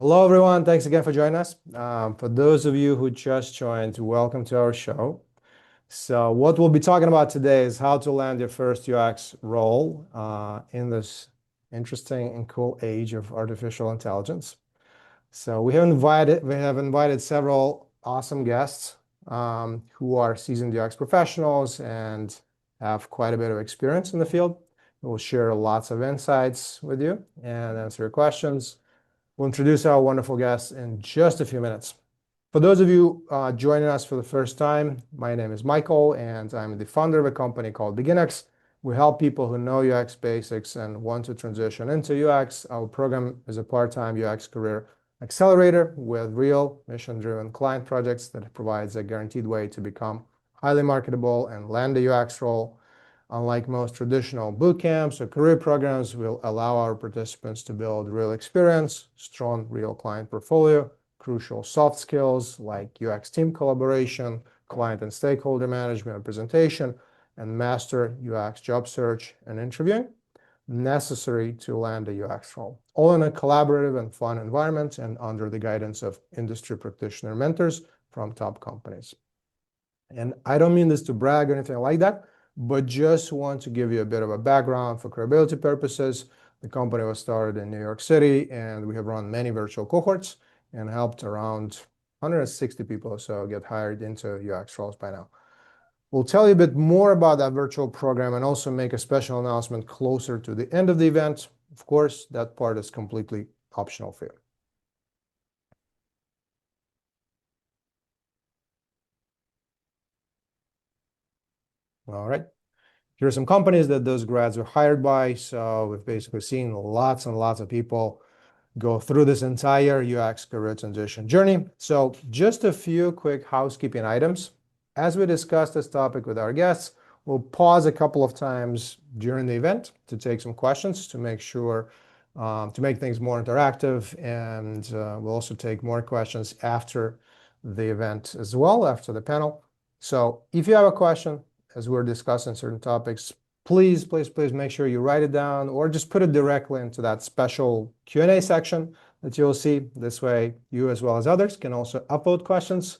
Hello, everyone. Thanks again for joining us. For those of you who just joined, welcome to our show. So what we'll be talking about today is how to land your first UX role in this interesting and cool age of artificial intelligence. So we have invited several awesome guests who are seasoned UX professionals and have quite a bit of experience in the field. We'll share lots of insights with you and answer your questions. We'll introduce our wonderful guests in just a few minutes. For those of you joining us for the first time, my name is Michael, and I'm the founder of a company called BeginX. We help people who know UX basics and want to transition into UX. Our program is a part-time UX career accelerator with real mission-driven client projects that provides a guaranteed way to become highly marketable and land a UX role. Unlike most traditional boot camps or career programs, we'll allow our participants to build real experience, strong real client portfolio, crucial soft skills like UX team collaboration, client and stakeholder management and presentation, and master UX job search and interviewing, necessary to land a UX role, all in a collaborative and fun environment and under the guidance of industry practitioner mentors from top companies. And I don't mean this to brag or anything like that, but just want to give you a bit of a background for credibility purposes. The company was started in New York City, and we have run many virtual cohorts and helped around 160 people or so get hired into UX roles by now. We'll tell you a bit more about that virtual program and also make a special announcement closer to the end of the event. Of course, that part is completely optional for you. All right. Here are some companies that those grads were hired by. So we've basically seen lots and lots of people go through this entire UX career transition journey. So just a few quick housekeeping items. As we discuss this topic with our guests, we'll pause a couple of times during the event to take some questions to make sure to make things more interactive. And we'll also take more questions after the event as well, after the panel. So if you have a question, as we're discussing certain topics, please make sure you write it down or just put it directly into that special Q&A section that you'll see. This way, you as well as others can also upvote questions.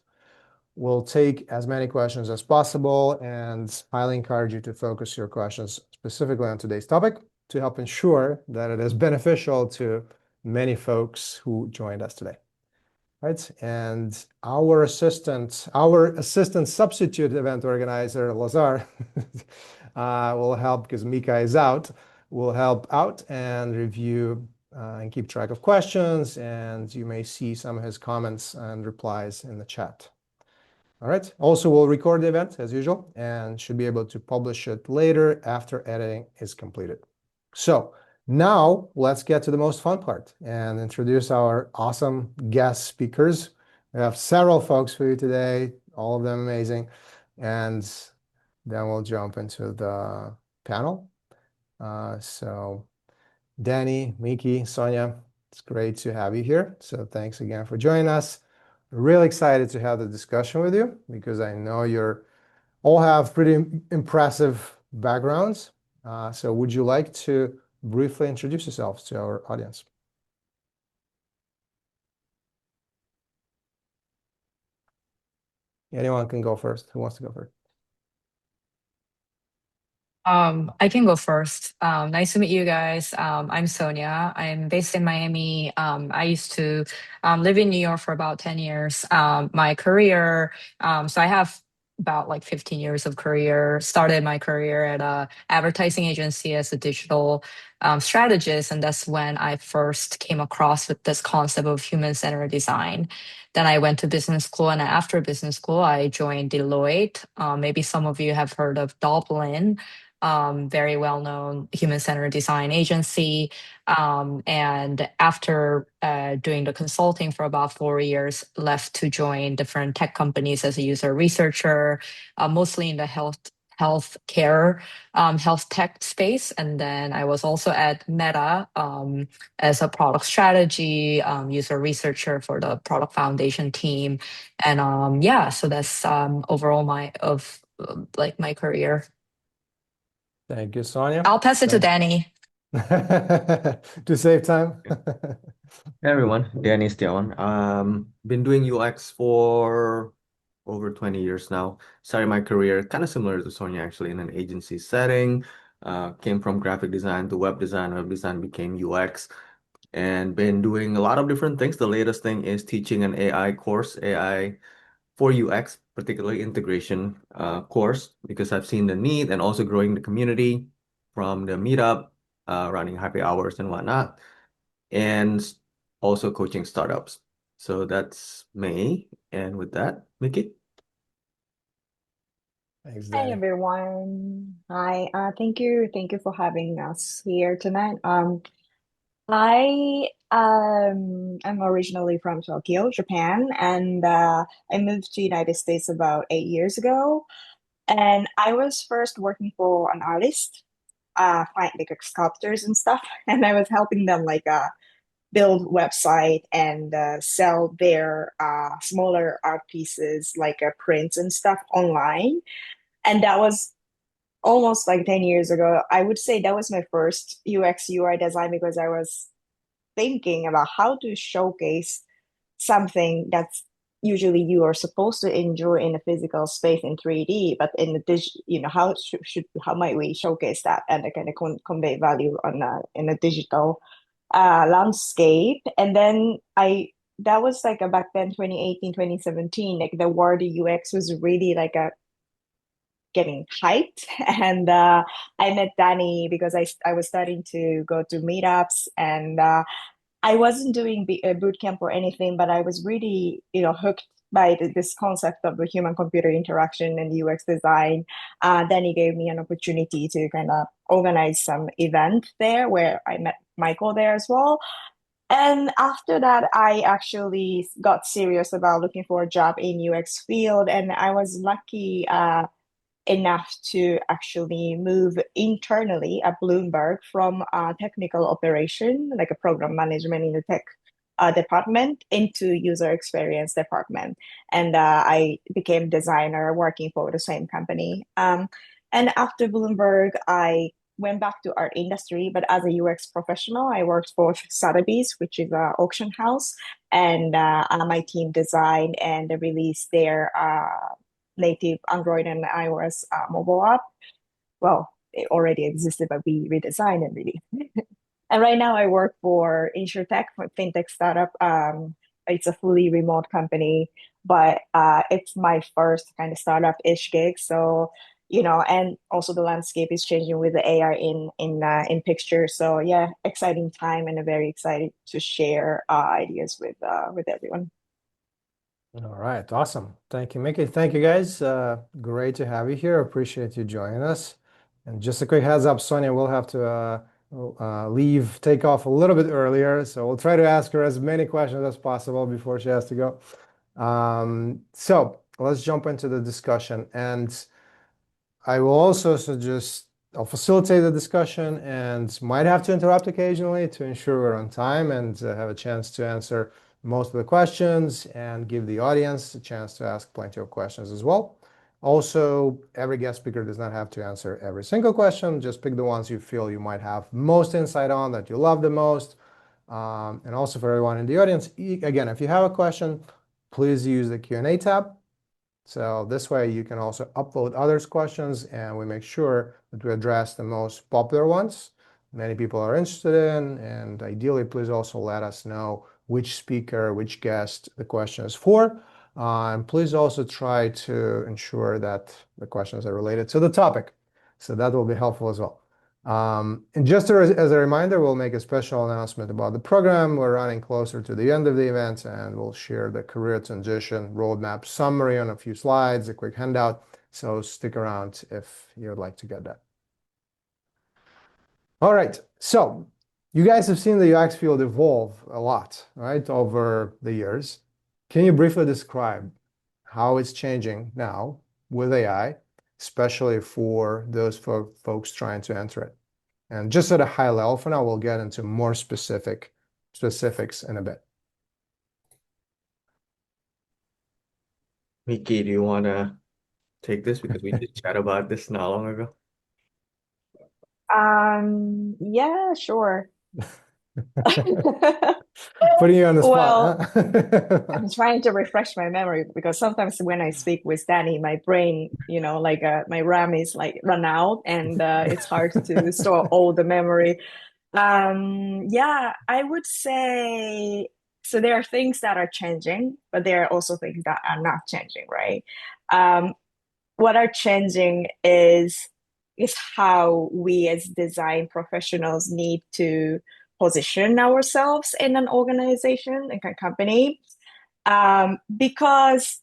We'll take as many questions as possible and highly encourage you to focus your questions specifically on today's topic to help ensure that it is beneficial to many folks who joined us today. Right, and our assistant substitute event organizer, Lazar, will help because Mika is out. Will help out and review and keep track of questions, and you may see some of his comments and replies in the chat. All right. Also, we'll record the event as usual and should be able to publish it later after editing is completed. So now let's get to the most fun part and introduce our awesome guest speakers. We have several folks for you today, all of them amazing. And then we'll jump into the panel. So Danny, Miki, Sonia, it's great to have you here. So thanks again for joining us. Really excited to have the discussion with you because I know you're all have pretty impressive backgrounds. So would you like to briefly introduce yourselves to our audience? Anyone can go first. Who wants to go first? I can go first. Nice to meet you guys. I'm Sonia. I'm based in Miami. I used to live in New York for about 10 years. My career, so I have about like 15 years of career. Started my career at a advertising agency as a digital strategist, and that's when I first came across with this concept of human-centered design. Then I went to business school, and after business school, I joined Deloitte. Maybe some of you have heard of Dublin, very well-known human-centered design agency. And after doing the consulting for about 4 years, left to join different tech companies as a user researcher, mostly in the healthcare, health tech space. And then I was also at Meta as a product strategy user researcher for the product foundation team. And yeah, so that's overall my career. Thank you, Sonia. I'll pass it to Danny. To save time. Hey everyone, Danny Stiawan. Been doing UX for over 20 years now. Started my career kind of similar to Sonia actually in an agency setting. Came from graphic design to web design. Web design became UX and been doing a lot of different things. The latest thing is teaching an AI course, AI for UX, particularly integration course, because I've seen the need and also growing the community from the meetup, running happy hours and whatnot and also coaching startups. So that's me. And with that, Mickey. Thanks, Hi Danny. everyone. Hi. Thank you for having us here tonight. I'm originally from Tokyo, Japan, and I moved to United States about 8 years ago. And I was first working for an artist, find like sculptors and stuff, and I was helping them build website and sell their smaller art pieces prints and stuff online. And that was almost like 10 years ago. I would say that was my first UX UI design because I was thinking about how to showcase something that's usually you are supposed to enjoy in a physical space in 3D, but in the digital, how might we showcase that and kind of convey value on in a digital landscape. And then I that was back then 2018, 2017, like the word UX was really getting hyped. And I met Danny because I was starting to go to meetups, and I wasn't doing a boot camp or anything, but I was really, hooked by this concept of the human computer interaction and UX design. Then he gave me an opportunity to kind of organize some event there where I met Michael there as well. And after that, I actually got serious about looking for a job in UX field, and I was lucky enough to actually move internally at Bloomberg from technical operation, like a program management in the tech department, into user experience department. And I became designer working for the same company. And after Bloomberg, I went back to art industry, but as a UX professional, I worked for Sotheby's, which is an auction house, and my team designed and released their native Android and iOS mobile app. Well, it already existed, but we redesigned and released. And right now I work for InsurTech, for fintech startup. It's a fully remote company, but it's my first kind of startup-ish gig. So, and also the landscape is changing with the AI in picture. So yeah, exciting time, and I'm very excited to share ideas with everyone. All right, awesome. Thank you, Mickey. Thank you, guys. Great to have you here. Appreciate you joining us. And just a quick heads up, Sonia will have to take off a little bit earlier. So we'll try to ask her as many questions as possible before she has to go. So let's jump into the discussion. And I will also suggest I'll facilitate the discussion and might have to interrupt occasionally to ensure we're on time and have a chance to answer most of the questions and give the audience a chance to ask plenty of questions as well. Also, every guest speaker does not have to answer every single question. Just pick the ones you feel you might have most insight on, that you love the most. And also for everyone in the audience, again, if you have a question, please use the Q&A tab. So this way you can also upload others' questions and we make sure that we address the most popular ones many people are interested in. And ideally, please also let us know which speaker, which guest the question is for. And please also try to ensure that the questions are related to the topic. So that will be helpful as well. And just as a reminder, we'll make a special announcement about the program. We're running closer to the end of the event, and we'll share the career transition roadmap summary on a few slides, a quick handout. So stick around if you'd like to get that. All right, so you guys have seen the UX field evolve a lot, right, over the years. Can you briefly describe how it's changing now with AI, especially for those folks trying to enter it? And just at a high level for now, we'll get into more specifics in a bit. Mickey, do you want to take this because we just chat about this not long ago? Yeah, sure. Putting you on the Well, spot, huh? I'm trying to refresh my memory because sometimes when I speak with Danny, my brain, like my RAM is like run out and it's hard to store all the memory. Yeah, I would say so there are things that are changing, but there are also things that are not changing, right? Um, what are changing is how we as design professionals need to position ourselves in an organization, like a company. Because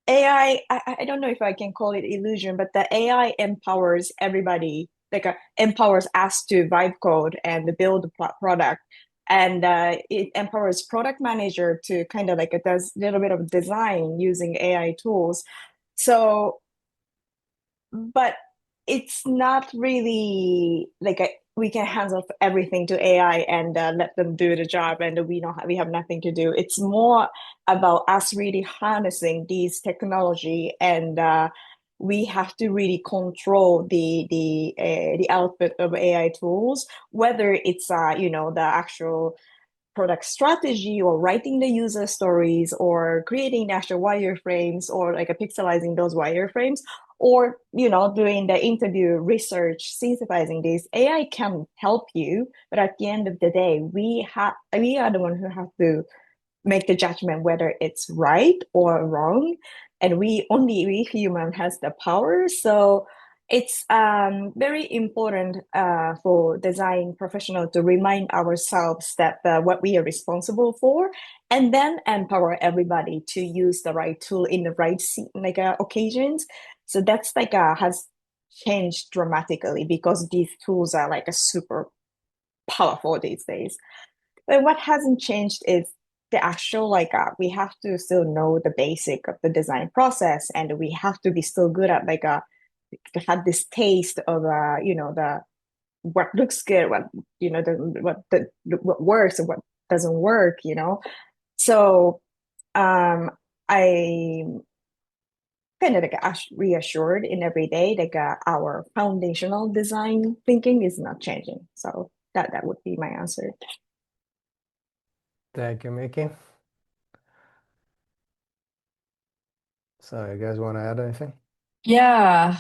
I don't know if I can call it illusion, but the AI empowers everybody, like empowers us to vibe code and build a product. And it empowers product manager to kind of like it does a little bit of design using AI tools. So but it's not really like we can hand off everything to AI and let them do the job, and we have nothing to do. It's more about us really harnessing these technology, and we have to really control the output of AI tools, whether it's the actual product strategy or writing the user stories or creating the actual wireframes or like a pixelizing those wireframes or doing the interview research synthesizing this. AI can help you, but at the end of the day we are the one who have to make the judgment whether it's right or wrong, and we human has the power. So it's very important for design professional to remind ourselves that what we are responsible for, and then empower everybody to use the right tool in the right occasions. So that's has changed dramatically because these tools are like a super powerful these days. But what hasn't changed is the actual we have to still know the basic of the design process, and we have to be still good at to have this taste of the what looks good, what what works and what doesn't work. So I kind of reassured in every day our foundational design thinking is not changing. So that would be my answer. Thank you, Mickey. So you guys want to add anything? Yeah.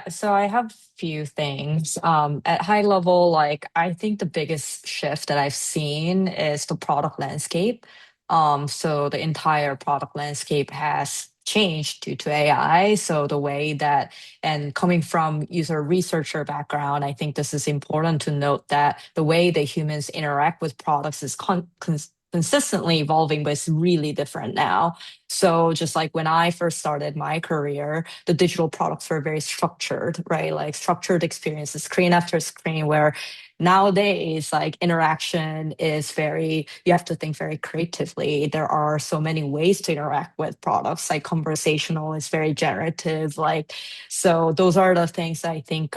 So I have a few things. At high level, like I think the biggest shift that I've seen is the product landscape. So the entire product landscape has changed due to AI. So the way that, and coming from user researcher background, I think this is important to note that the way that humans interact with products is consistently evolving, but it's really different now. So just like when I first started my career, the digital products were very structured, right? Like structured experiences, screen after screen, where nowadays like interaction is very, you have to think very creatively. There are so many ways to interact with products, like conversational is very generative. Like, so those are the things that I think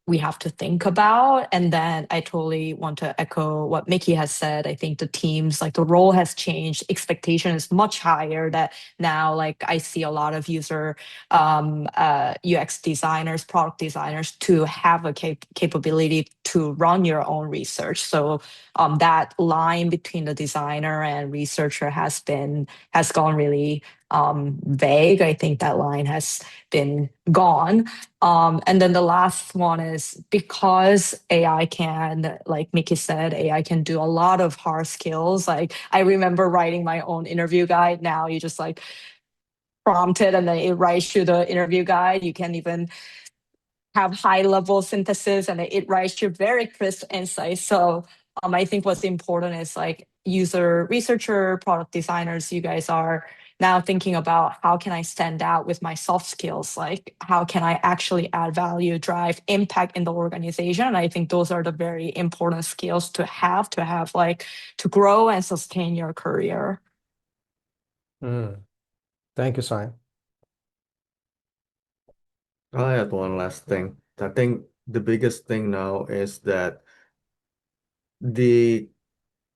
we have to think about. And then I totally want to echo what Mickey has said. I think the teams, like the role has changed. Expectation is much higher that now, like I see a lot of UX designers, product designers to have a capability to run your own research. So that line between the designer and researcher has gone really vague. I think that line has been gone. And then the last one is because AI can, like Mickey said, AI can do a lot of hard skills. Like I remember writing my own interview guide. Now you just like prompt it and then it writes you the interview guide. You can even have high level synthesis and it writes you very crisp insights. So I think what's important is like user researcher, product designers, you guys are now thinking about how can I stand out with my soft skills? Like how can I actually add value, drive impact in the organization? And I think those are the very important skills to have like to grow and sustain your career. Thank you, Simon. I add one last thing. I think the biggest thing now is that the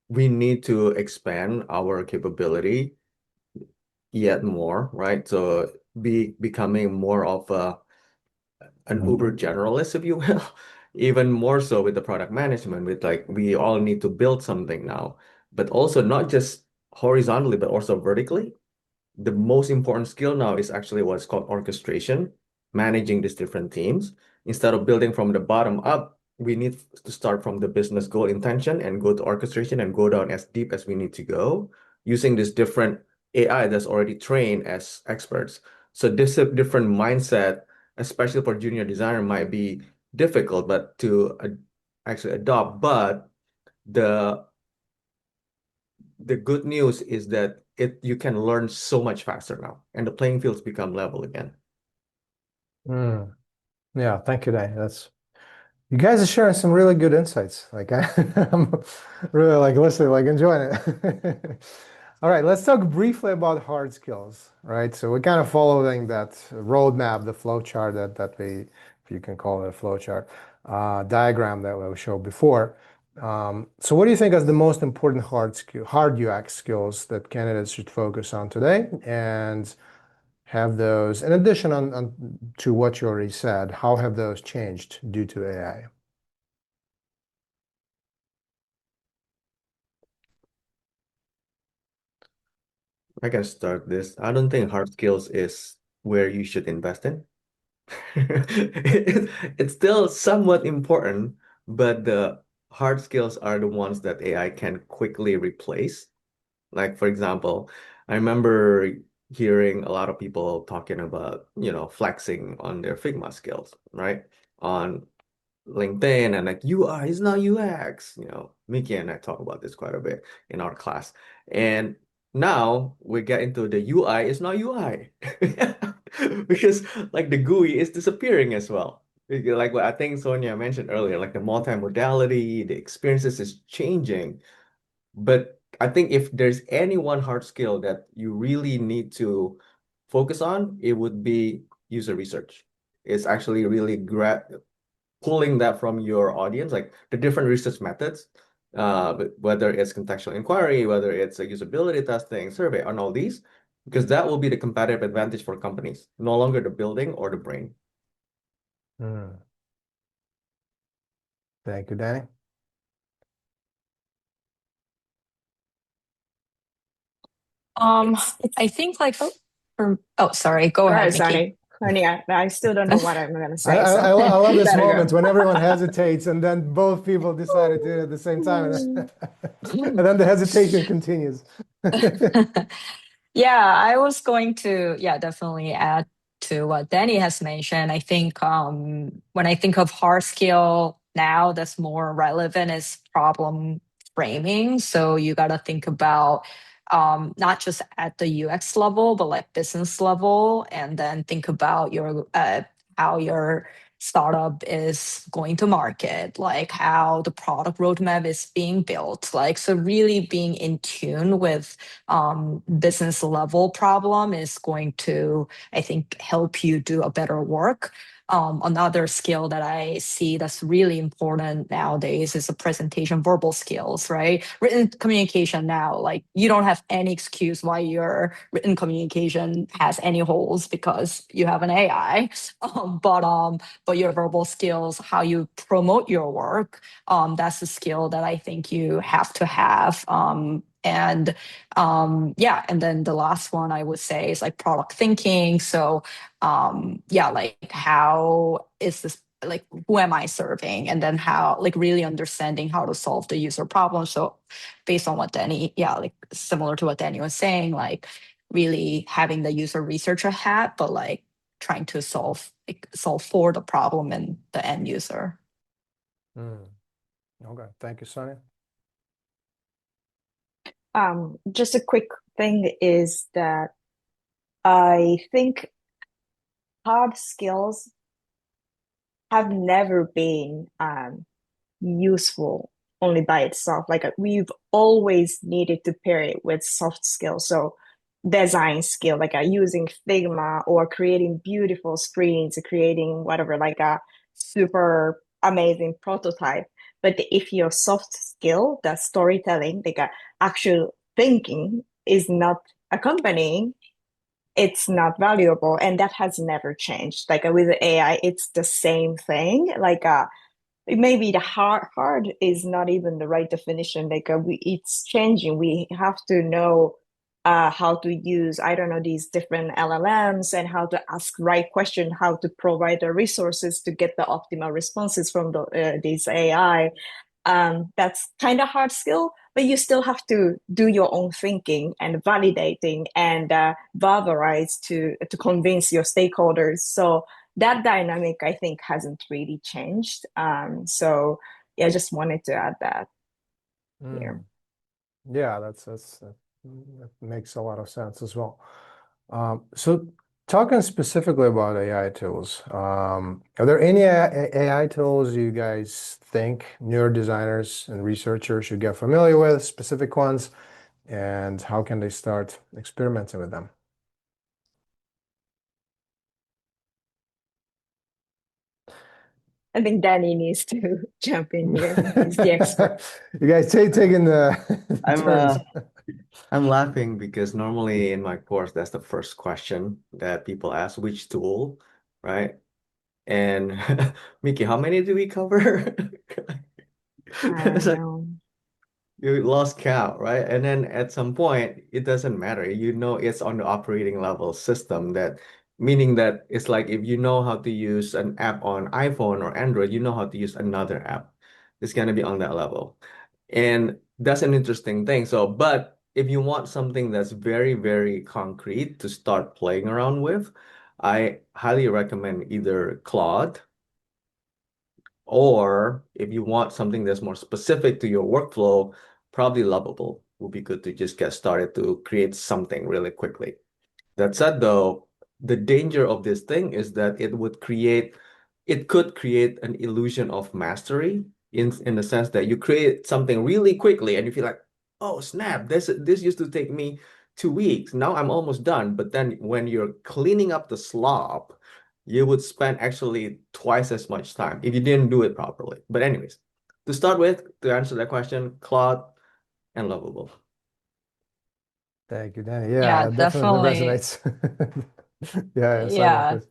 we need to expand our capability yet more, right? So becoming more of a an uber generalist, if you will. Even more so with the product management, with like we all need to build something now, but also not just horizontally, but also vertically. The most important skill now is actually what's called orchestration, managing these different teams. Instead of building from the bottom up, we need to start from the business goal intention and go to orchestration and go down as deep as we need to go using this different AI that's already trained as experts. So this different mindset, especially for junior designer, might be difficult, but to actually adopt. But the the good news is that you can learn so much faster now, and the playing fields become level again. Yeah, thank you, Danny. You guys are sharing some really good insights. I'm really like listening, like enjoying it. All right, let's talk briefly about hard skills, right? So we're kind of following that roadmap, the flow chart that we, if you can call it a flow chart, diagram that we showed before. So what do you think is the most important hard UX skills that candidates should focus on today? And have those, in addition to what you already said, how have those changed due to AI? I can start this. I don't think hard skills is where you should invest in. It's still somewhat important, but the hard skills are the ones that AI can quickly replace. Like, for example, I remember hearing a lot of people talking about, flexing on their Figma skills, right? On LinkedIn and like UI is not UX. Mickey and I talk about this quite a bit in our class. And now we get into the UI is not UI. Because like the GUI is disappearing as well. Like what I think Sonia mentioned earlier, like the multimodality, the experiences is changing. But I think if there's any one hard skill that you really need to focus on, it would be user research. It's actually really pulling that from your audience, like the different research methods, whether it's contextual inquiry, whether it's a usability testing, survey, and all these, because that will be the competitive advantage for companies, no longer the building or the brain. Thank you, Danny. I think like sorry, go All right, ahead, Mickey. Sonny. Yeah, I still don't know what I'm gonna I, say, I, so I lo- I love you this better moment go. when everyone hesitates and then both people decide to do it at the same time. And then the hesitation continues. Yeah, I was going to, definitely add to what Danny has mentioned. I think when I think of hard skill now, that's more relevant is problem framing. So you got to think about not just at the UX level, but like business level, and then think about your how your startup is going to market, like how the product roadmap is being built. Like, so really being in tune with business level problem is going to, I think, help you do a better work. Another skill that I see that's really important nowadays is the presentation verbal skills, right? Written communication now, like you don't have any excuse why your written communication has any holes because you have an AI. But your verbal skills, how you promote your work, that's a skill that I think you have to have. And then the last one I would say is like product thinking. So like how is this, like who am I serving, and then how, like really understanding how to solve the user problem. So based on what Danny, like similar to what Danny was saying, like really having the user researcher hat, but like trying to solve for the problem and the end user. Okay, thank you, Sonia. Just a quick thing is that I think hard skills have never been useful only by itself. Like we've always needed to pair it with soft skills. So design skill, like using Figma or creating beautiful screens, creating whatever, like a super amazing prototype. But if your soft skill, that storytelling, like actual thinking, is not accompanying, it's not valuable, and that has never changed. Like with the AI, it's the same thing. Like maybe the hard is not even the right definition. Like it's changing. We have to know how to use, I don't know, these different LLMs and how to ask right question, how to provide the resources to get the optimal responses from these AI. That's kind of hard skill, but you still have to do your own thinking and validating and valorize to convince your stakeholders. So that dynamic, I think, hasn't really changed. So yeah, I just wanted to add that here. Yeah, that makes a lot of sense as well. So talking specifically about AI tools, are there any AI tools you guys think neurodesigners and researchers should get familiar with, specific ones, and how can they start experimenting with them? I think Danny needs to jump in here. He's the expert. You guys taking the I'm turns. I'm laughing because normally in my course, that's the first question that people ask, which tool, right? And Mickey, how many do we cover? I It's don't like know. you lost count, right? And then at some point, it doesn't matter. You know it's on the operating level system that meaning that it's like if you know how to use an app on iPhone or Android, you know how to use another app. It's gonna be on that level. And that's an interesting thing. So, but if you want something that's very, very concrete to start playing around with, I highly recommend either Claude or if you want something that's more specific to your workflow, probably Lovable would be good to just get started to create something really quickly. That said, though, the danger of this thing is that it could create an illusion of mastery in the sense that you create something really quickly and you feel like, oh snap, this used to take me 2 weeks. Now I'm almost done. But then when you're cleaning up the slop, you would spend actually twice as much time if you didn't do it properly. But anyways, to start with, to answer that question, Claude and Lovable. Thank you, Danny. Yeah, Yeah, that definitely definitely. resonates. Yeah, Sonia, Yeah. please.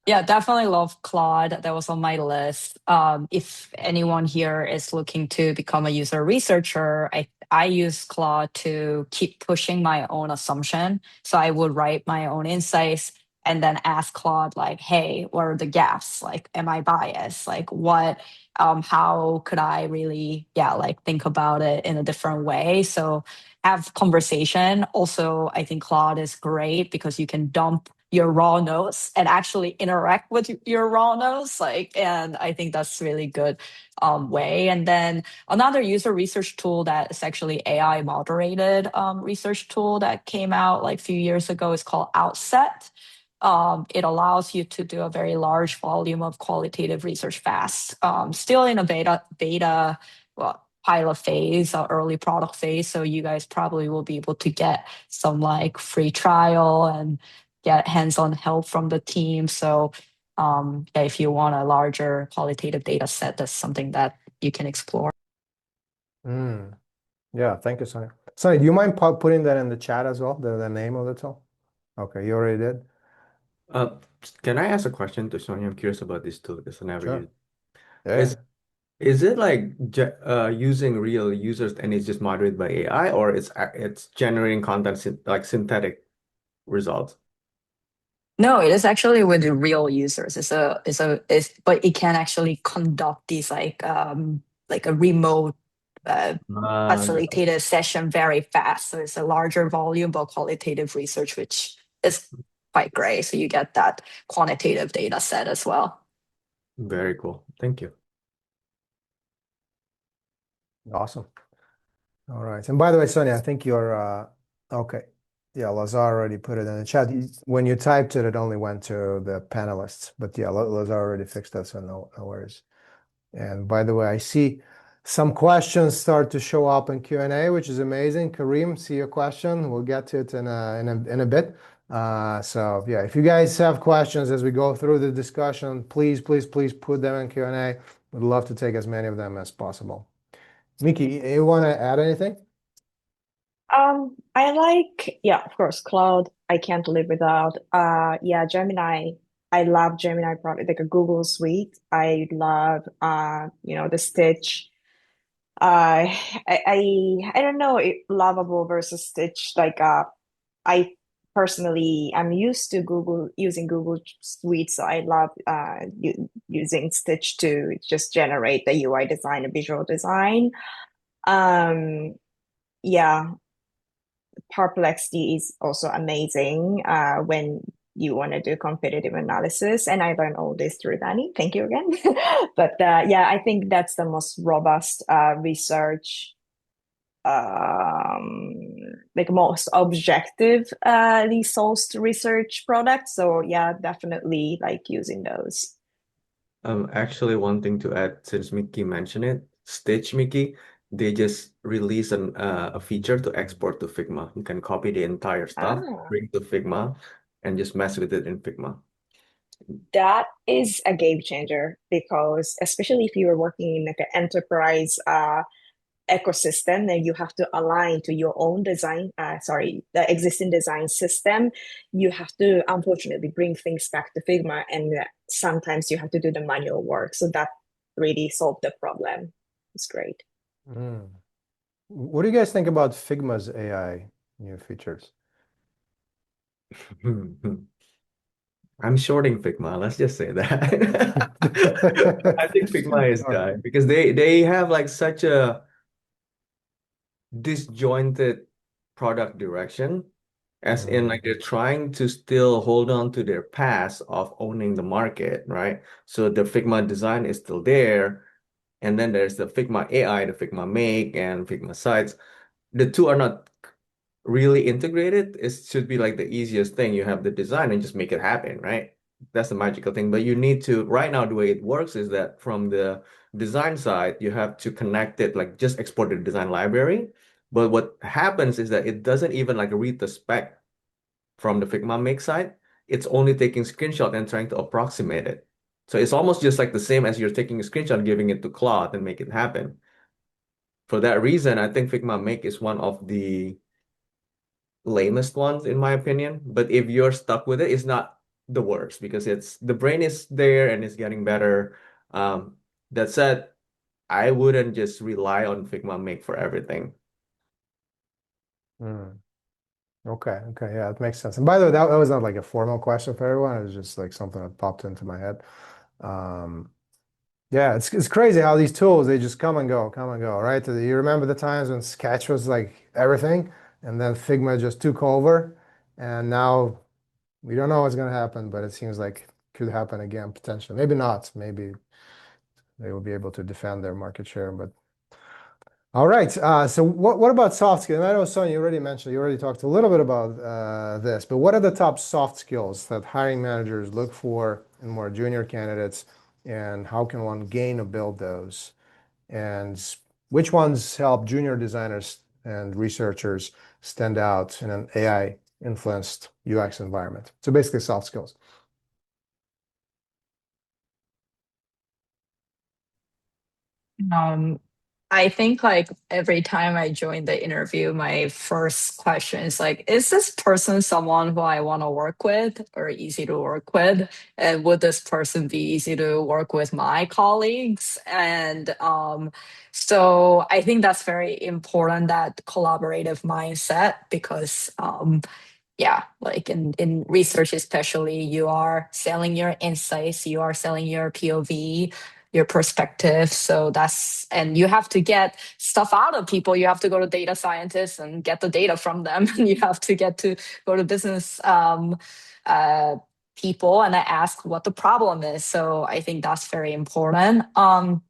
Yeah, definitely love Claude. That was on my list. If anyone here is looking to become a user researcher, I use Claude to keep pushing my own assumption. So I would write my own insights and then ask Claude like, "Hey, what are the gaps? Like, am I biased? Like, what? How could I really, yeah, like think about it in a different way?" So have conversation. Also, I think Claude is great because you can dump your raw notes and actually interact with your raw notes, like, and I think that's really good way. And then another user research tool that is actually AI moderated research tool that came out like a few years ago is called Outset. It allows you to do a very large volume of qualitative research fast. Still in a beta, well, pilot phase or early product phase. So you guys probably will be able to get some like free trial and get hands-on help from the team. So yeah, if you want a larger qualitative data set, that's something that you can explore. Yeah, thank you, Sonia. Sonia, do you mind putting that in the chat as well, the name of the tool? Okay, you already did? Uh, can I ask a question to Sonia? I'm curious about this tool because I never Sure. used. Yeah. Is it like using real users and it's just moderated by AI, or it's generating content like synthetic results? No, it is actually with the real users. But it can actually conduct these like a remote Got it. facilitated session very fast. So it's a larger volume but qualitative research, which is quite great. So you get that quantitative data set as well. Very cool. Thank you. Awesome. All right. And by the way, Sonia, I think you're okay. Yeah, Lazar already put it in the chat. When you typed it, it only went to the panelists. But yeah, Lazar already fixed that, so no worries. And by the way, I see some questions start to show up in Q&A, which is amazing. Kareem, see your question. We'll get to it in a bit. So yeah, if you guys have questions as we go through the discussion, please put them in Q&A. We'd love to take as many of them as possible. Miki, you want to add anything? I like, yeah, of course, cloud. I can't live without. Yeah, Gemini. I love Gemini product, like a Google Suite. I love, the Stitch. I don't know if Lovable versus Stitch. I personally am used to Google using Google Suite, so I love using Stitch to just generate the UI design and visual design. Um, yeah, Perplexity is also amazing when you want to do competitive analysis. And I learned all this through Danny. Thank you again. But yeah, I think that's the most robust research, um, like most objective sourced research product. So yeah, definitely like using those. Actually, one thing to add, since Mickey mentioned it, Stitch Mickey, they just released a feature to export to Figma. You can copy the entire stuff, Ah. bring to Figma, and just mess with it in Figma. That is a game changer because especially if you are working in like an enterprise ecosystem and you have to align to your own design, the existing design system, you have to unfortunately bring things back to Figma, and sometimes you have to do the manual work. So that really solved the problem. It's great. Mm. What do you guys think about Figma's AI new features? I'm shorting Figma, let's just say that. I think Figma is All right. dying because they have like such a disjointed product direction, as in like they're trying to still hold on to their past of owning the market, right? So the Figma design is still there, and then there's the Figma AI, the Figma Make, and Figma Sites. The two are not really integrated. It should be like the easiest thing. You have the design and just make it happen, right? That's the magical thing. But you need to, right now, the way it works is that from the design side, you have to connect it, like just export the design library. But what happens is that it doesn't even like read the spec from the Figma Make side. It's only taking screenshot and trying to approximate it. So it's almost just like the same as you're taking a screenshot, giving it to Claude and make it happen. For that reason, I think Figma Make is one of the lamest ones in my opinion. But if you're stuck with it, it's not the worst because it's the brain is there and it's getting better. That said, I wouldn't just rely on Figma Make for everything. Mm. Okay, okay, yeah, that makes sense. And by the way, that was not like a formal question for everyone. It was just like something that popped into my head. Um, yeah, it's crazy how these tools they just come and go, right? You remember the times when Sketch was like everything, and then Figma just took over, and now we don't know what's gonna happen, but it seems like it could happen again potentially. Maybe not. Maybe they will be able to defend their market share, but all right. So what about soft skills? I know, Sonia, you already mentioned, you already talked a little bit about this, but what are the top soft skills that hiring managers look for in more junior candidates, and how can one gain or build those? And which ones help junior designers and researchers stand out in an AI-influenced UX environment? So basically soft skills. Um, I think like every time I join the interview, my first question is like, is this person someone who I want to work with or easy to work with? And would this person be easy to work with my colleagues? And so I think that's very important, that collaborative mindset, because yeah, like in research especially, you are selling your insights, you are selling your POV, your perspective. So and you have to get stuff out of people. You have to go to data scientists and get the data from them. And you have to go to business uh, people and ask what the problem is. So I think that's very important. And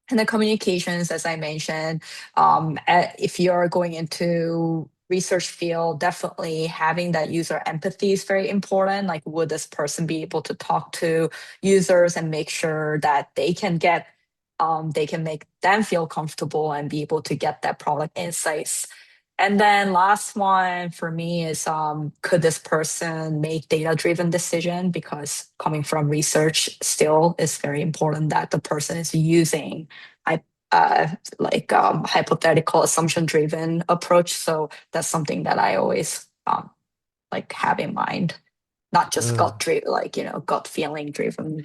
the communications, as I mentioned, if you're going into research field, definitely having that user empathy is very important. Like, would this person be able to talk to users and make sure that they can make them feel comfortable and be able to get that product insights. And then last one for me is, could this person make data-driven decision? Because coming from research still is very important that the person is using hypothetical assumption driven approach. So that's something that I always like have in mind, not just gut feeling driven.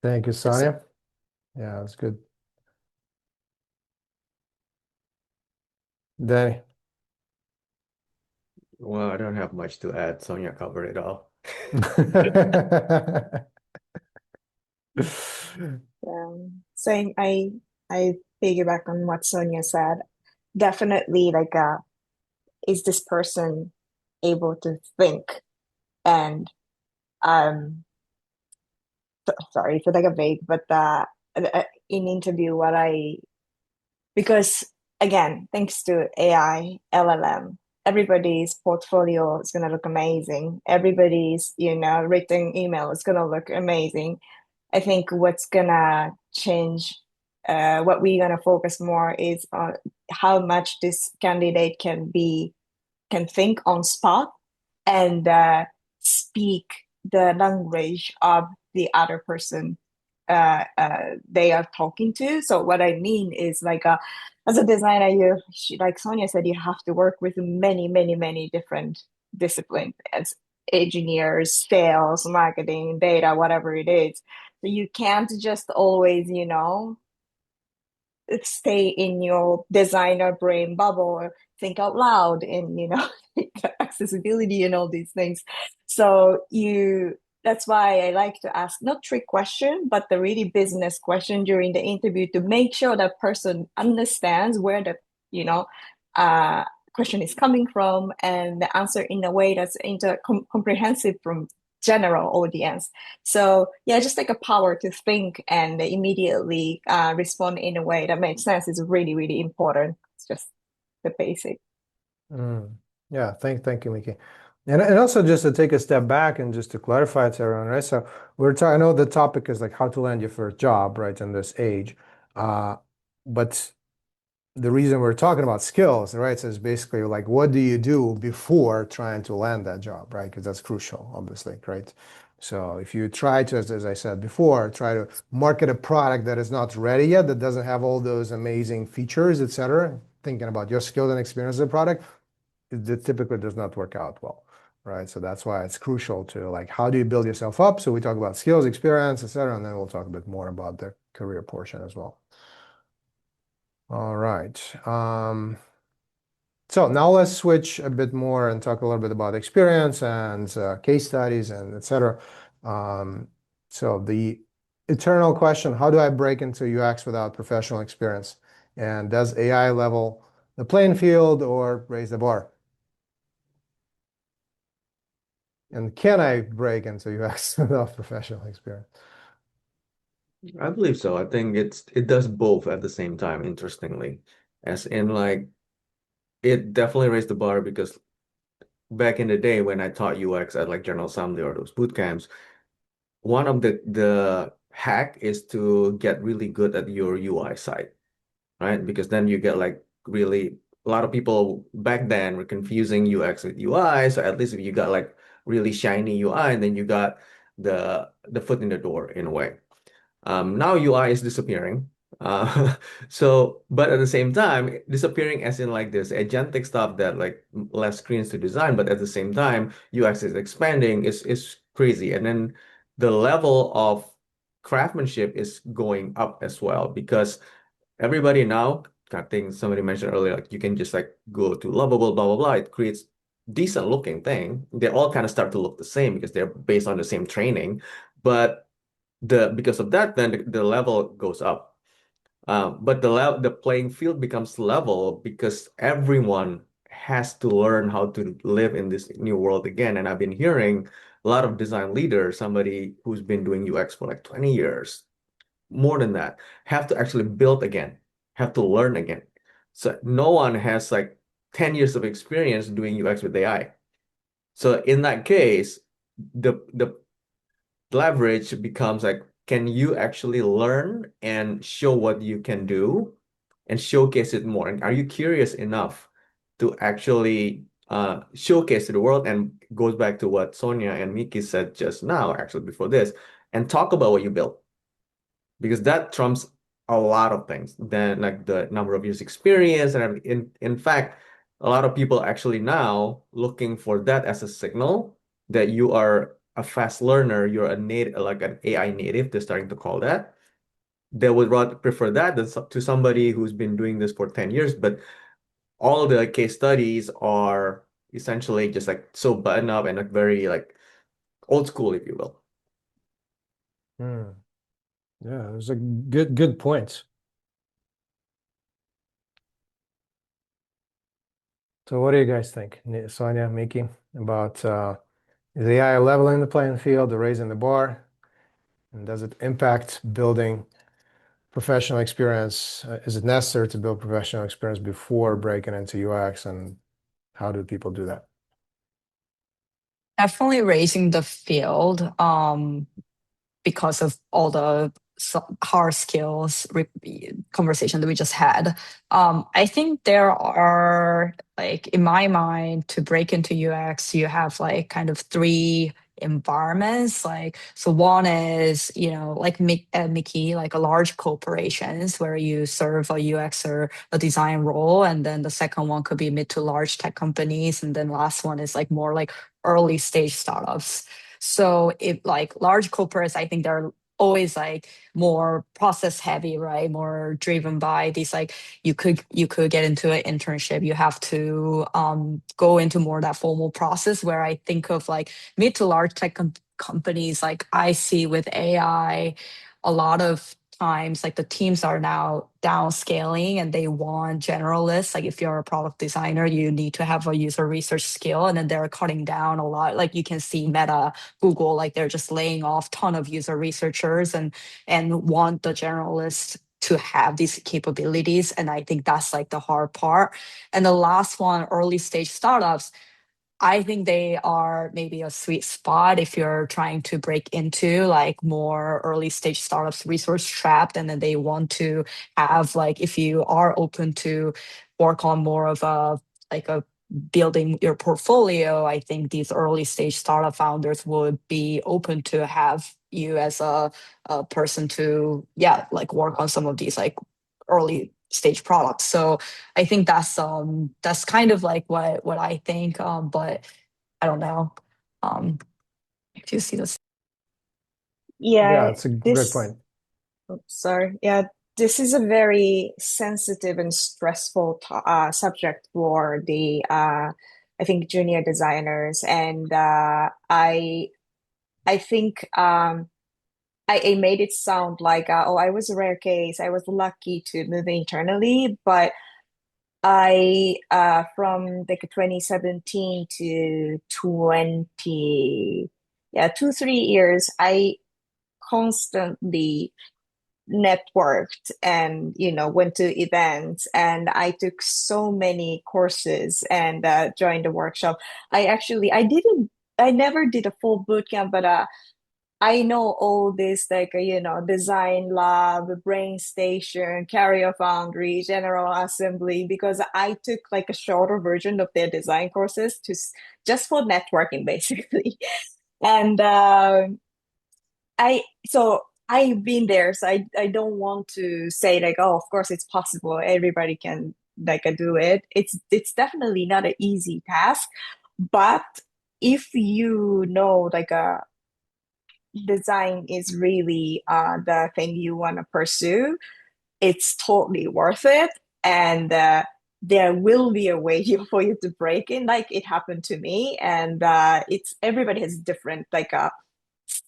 Thank you, That's it. Sonia. Yeah, that's good. Danny. Well, I don't have much to add. Sonia covered it all. Same. I piggyback on what Sonia said. Definitely, like, is this person able to think? And sorry for like a vague, but in interview, because again, thanks to AI, LLM, everybody's portfolio is gonna look amazing. Everybody's, written email is gonna look amazing. I think what's gonna change, what we're gonna focus more is on how much this candidate can think on spot and speak the language of the other person they are talking to. So what I mean is like as a designer, like Sonia said, you have to work with many, many, many different disciplines as engineers, sales, marketing, data, whatever it is. So you can't just always, stay in your designer brain bubble or think out loud and accessibility and all these things. So that's why I like to ask not trick question but the really business question during the interview to make sure that person understands where the uh question is coming from and the answer in a way that's comprehensive from general audience. So yeah, just like a power to think and immediately respond in a way that makes sense is really, really important. It's just the basic. Yeah, thank you, Miki. And also just to take a step back and just to clarify it to everyone, right? So we're talking, I know the topic is like how to land your first job, right, in this age. But the reason we're talking about skills, right, so is basically like what do you do before trying to land that job, right? Because that's crucial, obviously, right? So if you try to, as I said before, try to market a product that is not ready yet, that doesn't have all those amazing features, etc., thinking about your skills and experience of the product, it typically does not work out well, right? So that's why it's crucial to like how do you build yourself up? So we talk about skills, experience, etc., and then we'll talk a bit more about the career portion as well. All right. So now let's switch a bit more and talk a little bit about experience and case studies and etc. So the eternal question, how do I break into UX without professional experience? And does AI level the playing field or raise the bar? And can I break into UX without professional experience? I believe so. I think it does both at the same time, interestingly. As in like it definitely raised the bar because back in the day when I taught UX at like General Assembly or those boot camps, one of the hack is to get really good at your UI side, right? Because then you get like really a lot of people back then were confusing UX with UI. So at least if you got like really shiny UI, and then you got the foot in the door in a way. Now UI is disappearing. Uh, but at the same time, disappearing as in like this agentic stuff that like less screens to design, but at the same time, UX is expanding, is crazy. And then the level of craftsmanship is going up as well because everybody now, I think somebody mentioned earlier, like you can just like go to Lovable, blah, blah, blah. It creates decent looking thing. They all kind of start to look the same because they're based on the same training. But because of that, then the level goes up. But the playing field becomes level because everyone has to learn how to live in this new world again. And I've been hearing a lot of design leaders, somebody who's been doing UX for like 20 years, more than that, have to actually build again, have to learn again. So no one has like 10 years of experience doing UX with AI. So in that case, the leverage becomes like, can you actually learn and show what you can do and showcase it more? And are you curious enough to actually showcase to the world? And goes back to what Sonia and Miki said just now, actually before this, and talk about what you built. Because that trumps a lot of things than like the number of years experience. And in fact, a lot of people actually now looking for that as a signal that you are a fast learner, you're a native, like an AI native, they're starting to call that. They would rather prefer that than to somebody who's been doing this for 10 years. But all the case studies are essentially just like so buttoned up and like very like old school, if you will. Hmm. Yeah, those are good points. So what do you guys think, Sonia, Miki, about is AI leveling the playing field or raising the bar? And does it impact building professional experience? Is it necessary to build professional experience before breaking into UX? And how do people do that? Definitely raising the field because of all the hard skills conversation that we just had. I think there are, like, in my mind, to break into UX, you have like kind of three environments. Like, so one is, like Mickey, like a large corporations where you serve a UX or a design role. And then the second one could be mid to large tech companies. And then last one is like more like early stage startups. So if like large corporates, I think they're always like more process heavy, right? More driven by these, like, you could get into an internship. You have to go into more that formal process, where I think of like mid to large tech companies, like I see with AI, a lot of times like the teams are now downscaling and they want generalists. Like if you're a product designer, you need to have a user research skill, and then they're cutting down a lot. Like you can see Meta, Google, like they're just laying off ton of user researchers and want the generalists to have these capabilities. And I think that's like the hard part. And the last one, early stage startups, I think they are maybe a sweet spot if you're trying to break into like more early stage startups, resource trapped, and then they want to have, like, if you are open to work on more of a, like a building your portfolio, I think these early stage startup founders would be open to have you as a person to, yeah, like work on some of these like early stage products. So I think that's kind of like what I think. But I don't know if you see this. Yeah, Yeah, it's a great this, point. sorry. Yeah, this is a very sensitive and stressful subject for the I think junior designers, and I think I made it sound like oh, I was a rare case. I was lucky to move internally, but I from like 2017 to 20, yeah, 2 3 years, I constantly networked and went to events, and I took so many courses and joined the workshop. I never did a full boot camp, but I know all this, like design lab, brain station, carrier foundry, general assembly, because I took like a shorter version of their design courses just for networking basically. And I've been there, so I don't want to say like, oh, of course it's possible, everybody can like do it. It's definitely not an easy task, but if you know like a design is really the thing you want to pursue, it's totally worth it. And there will be a way for you to break in, like it happened to me. And it's everybody has different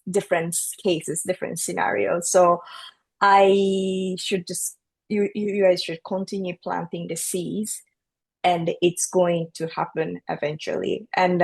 different cases, different scenarios. So I should just you guys should continue planting the seeds, and it's going to happen eventually. And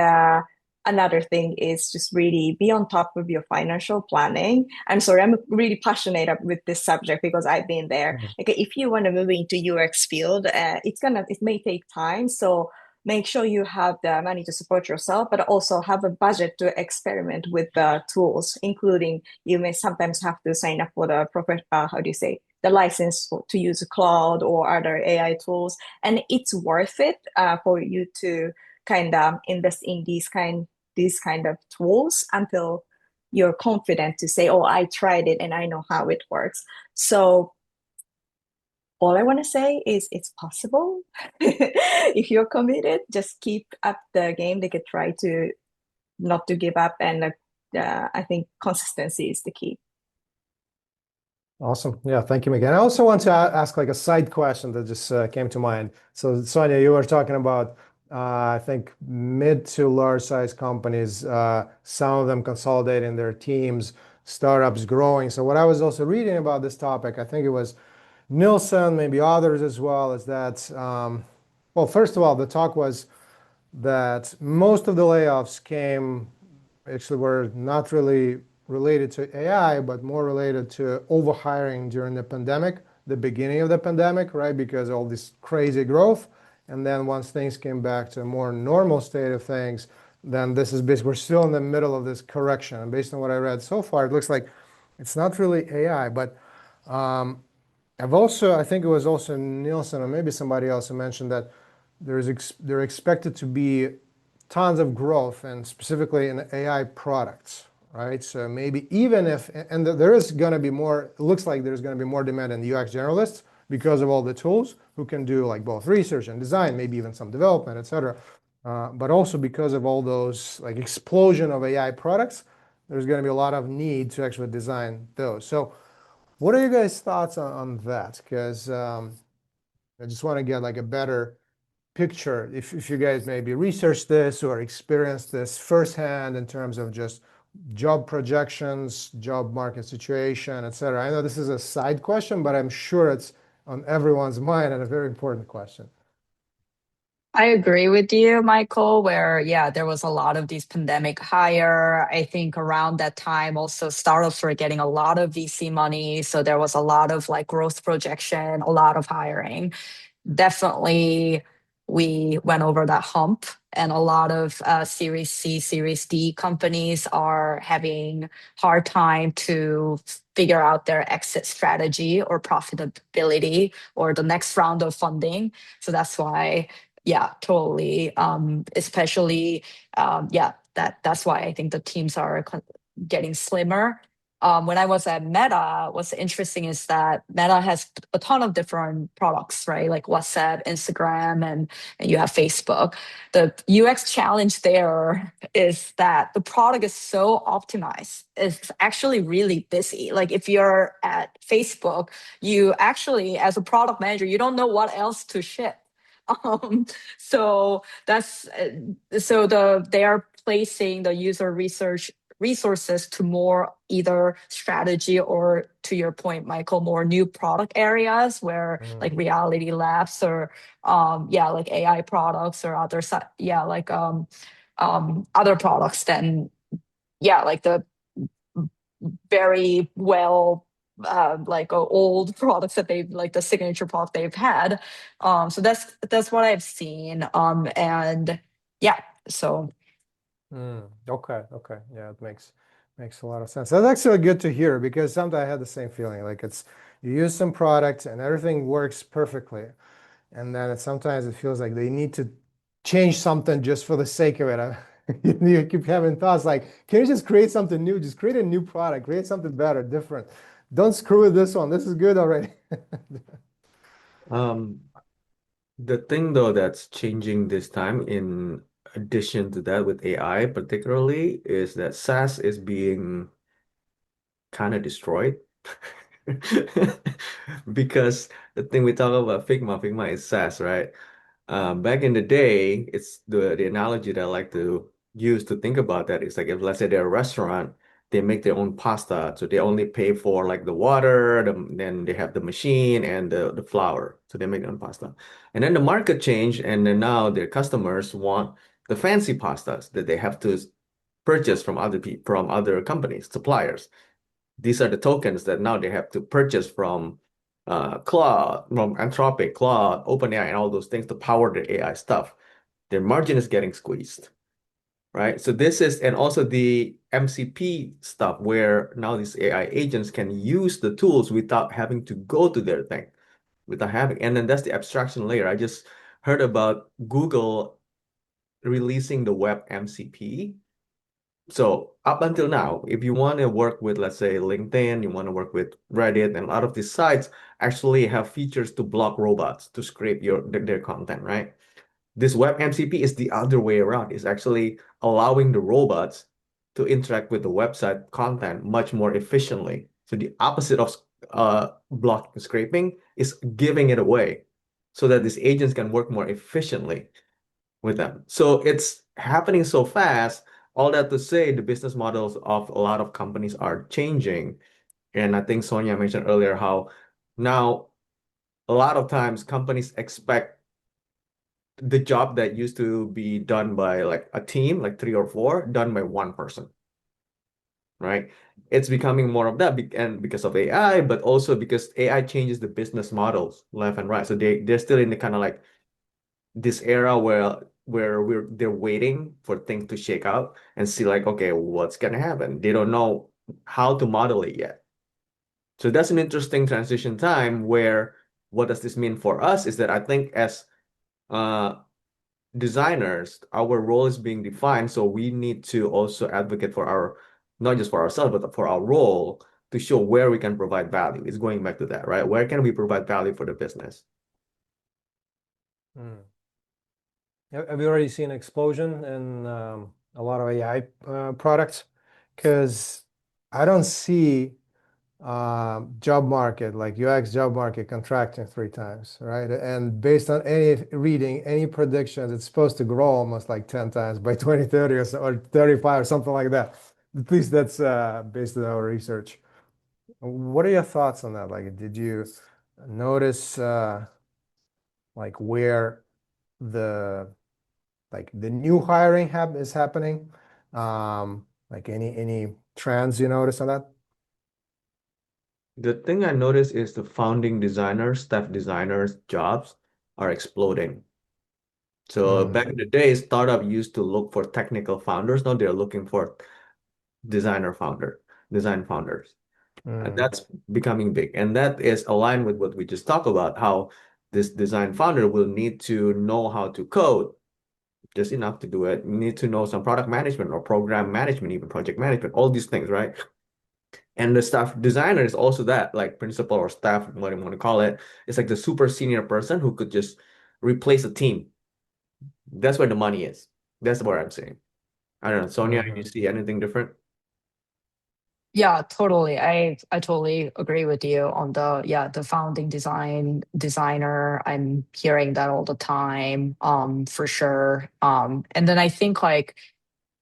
another thing is just really be on top of your financial planning. I'm sorry, I'm really passionate with this subject because I've been there. Mhm. Like if you want to move into UX field, it may take time. So make sure you have the money to support yourself, but also have a budget to experiment with the tools, including you may sometimes have to sign up for the how do you say, the license to use a cloud or other AI tools. And it's worth it for you to kind of invest in these kind of tools until you're confident to say, oh, I tried it and I know how it works. So all I want to say is it's possible. If you're committed, just keep up the game. They could try to not to give up, and I think consistency is the key. Awesome. Yeah, thank you, Megan. I also want to ask like a side question that just came to mind. So, Sonia, you were talking about, I think, mid to large size companies, some of them consolidating their teams, startups growing. So, what I was also reading about this topic, I think it was Nielsen, maybe others as well, is that, well, first of all, the talk was that most of the layoffs actually were not really related to AI, but more related to overhiring during the pandemic, the beginning of the pandemic, right? Because all this crazy growth. And then once things came back to a more normal state of things, then this is basically, we're still in the middle of this correction. And based on what I read so far, it looks like it's not really AI, but I think it was also Nielsen or maybe somebody else who mentioned that there expected to be tons of growth and specifically in AI products, right? So maybe even if, and there is going to be more, it looks like there's going to be more demand in the UX generalists because of all the tools who can do like both research and design, maybe even some development, et cetera. But also because of all those like explosion of AI products, there's going to be a lot of need to actually design those. So what are you guys' thoughts on that? Because I just want to get like a better picture if you guys maybe researched this or experienced this firsthand in terms of just job projections, job market situation, et cetera. I know this is a side question, but I'm sure it's on everyone's mind and a very important question. I agree with you, Michael, where, yeah, there was a lot of these pandemic hire. I think around that time, also startups were getting a lot of VC money. So there was a lot of like growth projection, a lot of hiring. Definitely we went over that hump, and a lot of series C, series D companies are having hard time to figure out their exit strategy or profitability or the next round of funding. So that's why, yeah, totally, especially, yeah, that's why I think the teams are getting slimmer. When I was at Meta, what's interesting is that Meta has a ton of different products, right? Like WhatsApp, Instagram, and you have Facebook. The UX challenge there is that the product is so optimized. It's actually really busy. Like if you're at Facebook, you actually, as a product manager, you don't know what else to ship. Um, so that's they are placing the user research resources to more either strategy or, to your point, Michael, more new product areas where like reality labs or yeah, like AI products or other yeah, like other products than, yeah, like the very well like old products that they've, like the signature product they've had. So that's what I've seen. And yeah, so Okay, okay. Yeah, it makes a lot of sense. That's actually good to hear because sometimes I had the same feeling. Like it's you use some product and everything works perfectly. And then sometimes it feels like they need to change something just for the sake of it. You keep having thoughts like, can you just create something new? Just create a new product, create something better, different. Don't screw with this one. This is good already. Um, the thing though that's changing this time, in addition to that with AI particularly, is that SaaS is being kind of destroyed. Because the thing we talk about Figma is SaaS, right? Back in the day, it's the analogy that I like to use to think about that is like if let's say they're a restaurant, they make their own pasta, so they only pay for like the water, then they have the machine and the flour, so they make their own pasta. And then the market changed, and then now their customers want the fancy pastas that they have to purchase from other people, from other companies, suppliers. These are the tokens that now they have to purchase from Claude, from Anthropic, Claude, OpenAI, and all those things to power the AI stuff. Their margin is getting squeezed, right? So this is, and also the MCP stuff where now these AI agents can use the tools without having to go to their thing, without having, and then that's the abstraction layer. I just heard about Google releasing the web MCP, So up until now, if you want to work with, let's say, LinkedIn, you want to work with Reddit, and a lot of these sites actually have features to block robots to scrape their content, right? This web MCP is the other way around. It's actually allowing the robots to interact with the website content much more efficiently. So the opposite of blocking scraping is giving it away so that these agents can work more efficiently with them. So it's happening so fast. All that to say, the business models of a lot of companies are changing. And I think Sonia mentioned earlier how now a lot of times companies expect the job that used to be done by like a team, like three or four, done by one person, right? It's becoming more of that, and because of AI, but also because AI changes the business models left and right. So they're still in the kind of like this era where they're waiting for things to shake out and see like, okay, what's gonna happen? They don't know how to model it yet. So that's an interesting transition time where what does this mean for us is that I think as uh designers, our role is being defined, so we need to also advocate for our, not just for ourselves, but for our role to show where we can provide value. It's going back to that, right? Where can we provide value for the business? Mm. Have you already seen explosion in a lot of AI products? Because I don't see job market, like UX job market contracting 3 times, right? And based on any reading, any predictions, it's supposed to grow almost like 10 times by 2030 or 35 or something like that. At least that's based on our research. What are your thoughts on that? Like, did you notice like where the the new hiring is happening? Like any trends you notice on that? The thing I noticed is the founding designers, staff designers jobs are exploding. So back Mm, in the day, startup used to look for technical founders. Now they're looking for design founders. And mm, that's becoming big. And that is aligned with what we just talked about, how this design founder will need to know how to code just enough to do it. You need to know some product management or program management, even project management, all these things, right? And the staff designer is also that, like principal or staff, what you want to call it. It's like the super senior person who could just replace a team. That's where the money is. That's what I'm saying. I don't know, Sonia, you mhm, see anything different? Yeah, totally. I totally agree with you on the founding designer. I'm hearing that all the time, for sure. And then I think like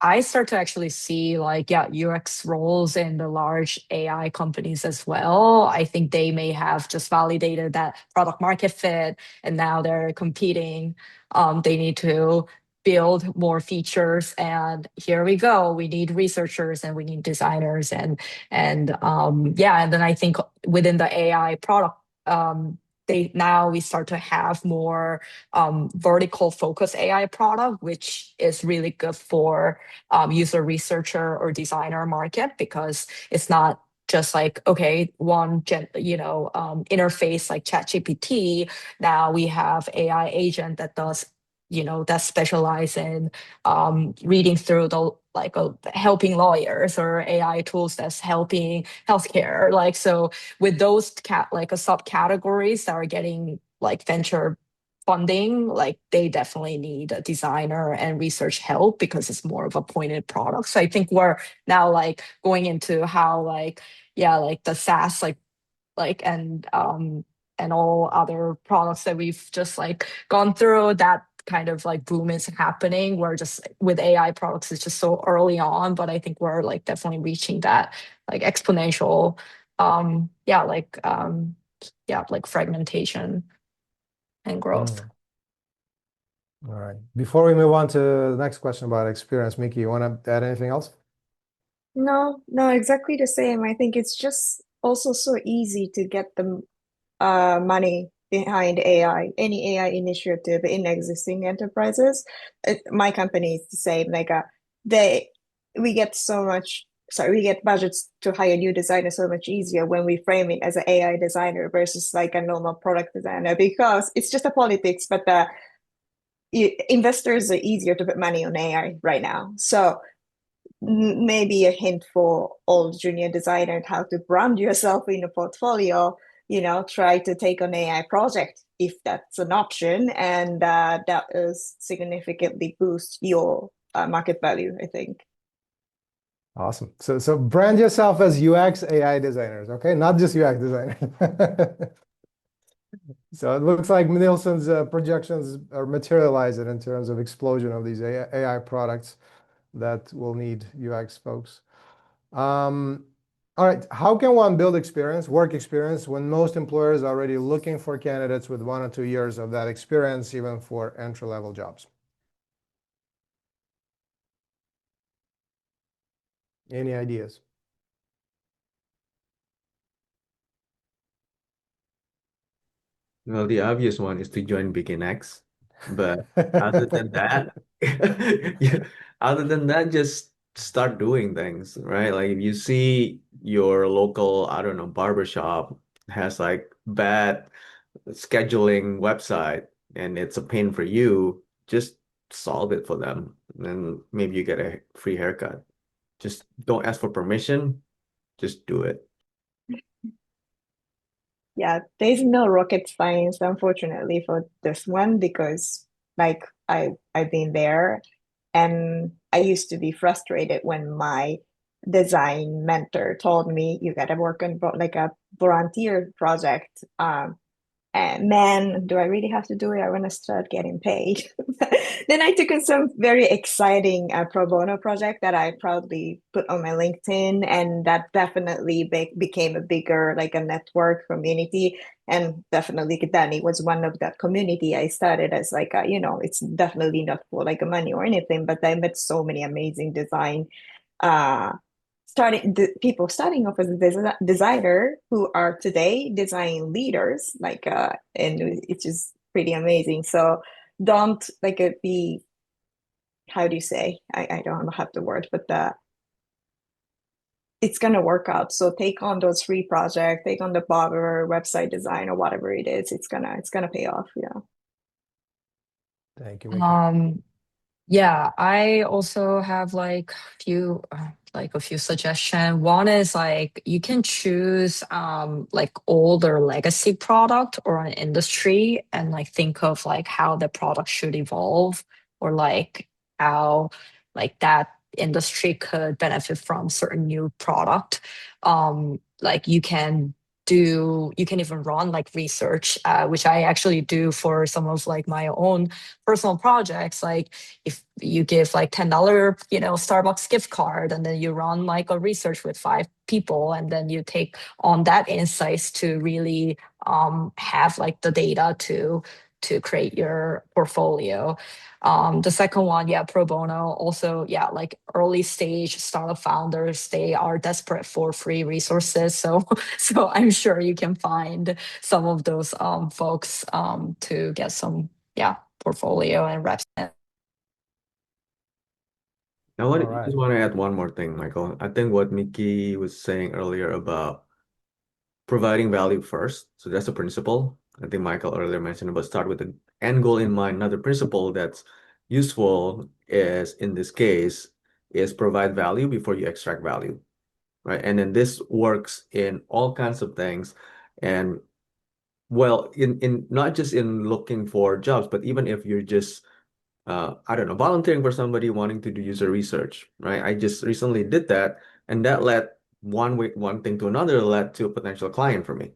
I start to actually see like, yeah, UX roles in the large AI companies as well. I think they may have just validated that product market fit and now they're competing. They need to build more features and here we go. We need researchers and we need designers and yeah, and then I think within the AI product, we start to have more vertical focus AI product, which is really good for user researcher or designer market because it's not just like okay interface like ChatGPT. Now we have AI agent that does that specialize in reading through the helping lawyers or AI tools that's helping healthcare. Like so with those subcategories that are getting like venture funding, like they definitely need a designer and research help because it's more of a pointed product. So I think we're now like going into how like yeah, like the SaaS and all other products that we've just like gone through that kind of like boom is happening. We're just with AI products, it's just so early on, but I think we're like definitely reaching that like exponential like fragmentation and growth. mm. All right. Before we move on to the next question about experience, Miki, you want to add anything else? No, no, exactly the same. I think it's just also so easy to get the money behind AI, any AI initiative in existing enterprises. My company is the same. Like they, we get so much. Sorry, we get budgets to hire new designers so much easier when we frame it as an AI designer versus like a normal product designer because it's just a politics. But investors are easier to put money on AI right now. So maybe a hint for all junior designers how to brand yourself in a portfolio. Try to take an AI project if that's an option, and that is significantly boost your market value, I think. Awesome. So brand yourself as UX AI designers, okay? Not just UX designers. So it looks like Nielsen's projections are materializing in terms of explosion of these AI products that will need UX folks. All right, how can one build experience, work experience, when most employers are already looking for candidates with 1 or 2 years of that experience, even for entry-level jobs? Any ideas? Well, the obvious one is to join BeginX, but other than that, yeah, other than that, just start doing things, right? Like if you see your local, I don't know, barbershop has like bad scheduling website and it's a pain for you, just solve it for them. And maybe you get a free haircut. Just don't ask for permission, just do it. Yeah, there's no rocket science, unfortunately, for this one because like I've been there and I used to be frustrated when my design mentor told me you gotta work on like a volunteer project. And man, do I really have to do it? I want to start getting paid. Then I took on some very exciting pro bono project that I proudly put on my LinkedIn, and that definitely became a bigger, like a network community. And definitely Danny was one of that community. I started as like, it's definitely not for like a money or anything, but I met so many amazing uh, people starting off as a designer who are today design leaders, and it's just pretty amazing. So don't like be, how do you say, I don't have the word, but it's gonna work out. So take on those free projects, take on the barber website design or whatever it is. It's gonna pay off. Yeah. Thank you, Mickey. Yeah, I also have like a few suggestions. One is like you can choose like older legacy product or an industry and like think of like how the product should evolve or like how like that industry could benefit from certain new product. Like you can even run like research, which I actually do for some of like my own personal projects. Like if you give like $10, Starbucks gift card, and then you run like a research with 5 people, and then you take on that insights to really have like the data to create your portfolio. The second one, yeah, pro bono. Also, yeah, like early stage startup founders, they are desperate for free resources. So, so I'm sure you can find some of those folks to get some, yeah, portfolio and reps. Now, what All I right. just want to add one more thing, Michael. I think what Mickey was saying earlier about providing value first. So that's a principle. I think Michael earlier mentioned about start with the end goal in mind. Another principle that's useful is in this case is provide value before you extract value, right? And then this works in all kinds of things. And well, in not just in looking for jobs, but even if you're just I don't know, volunteering for somebody wanting to do user research, right? I just recently did that, and that led one thing to another, led to a potential client for me.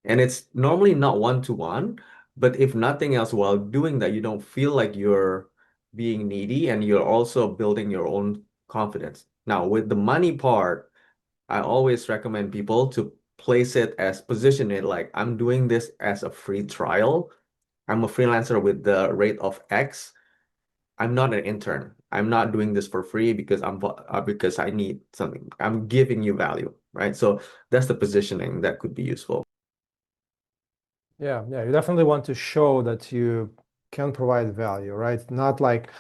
And it's normally not one-to-one, but if nothing else, while doing that, you don't feel like you're being needy and you're also building your own confidence. Now, with the money part, I always recommend people to place it as position it like I'm doing this as a free trial. I'm a freelancer with the rate of X. I'm not an intern. I'm not doing this for free because I need something. I'm giving you value, right? So that's the positioning that could be useful. Yeah, you definitely want to show that you can provide value, right? Not like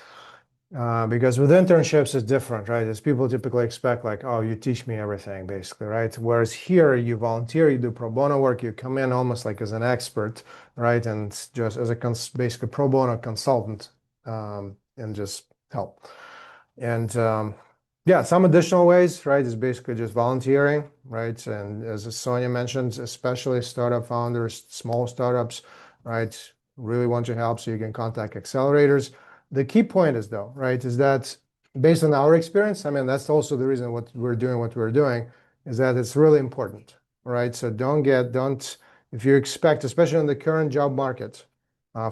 because with internships it's different, right? As people typically expect, like, oh, you teach me everything, basically, right? Whereas here you volunteer, you do pro bono work, you come in almost like as an expert, right? And just as a basically pro bono consultant, and just help. And Yeah, some additional ways, right, is basically just volunteering, right? And as Sonia mentioned, especially startup founders, small startups, right, really want your help, so you can contact accelerators. The key point is, though, right, is that based on our experience, I mean, that's also the reason what we're doing, is that it's really important, right? So if you expect, especially in the current job market,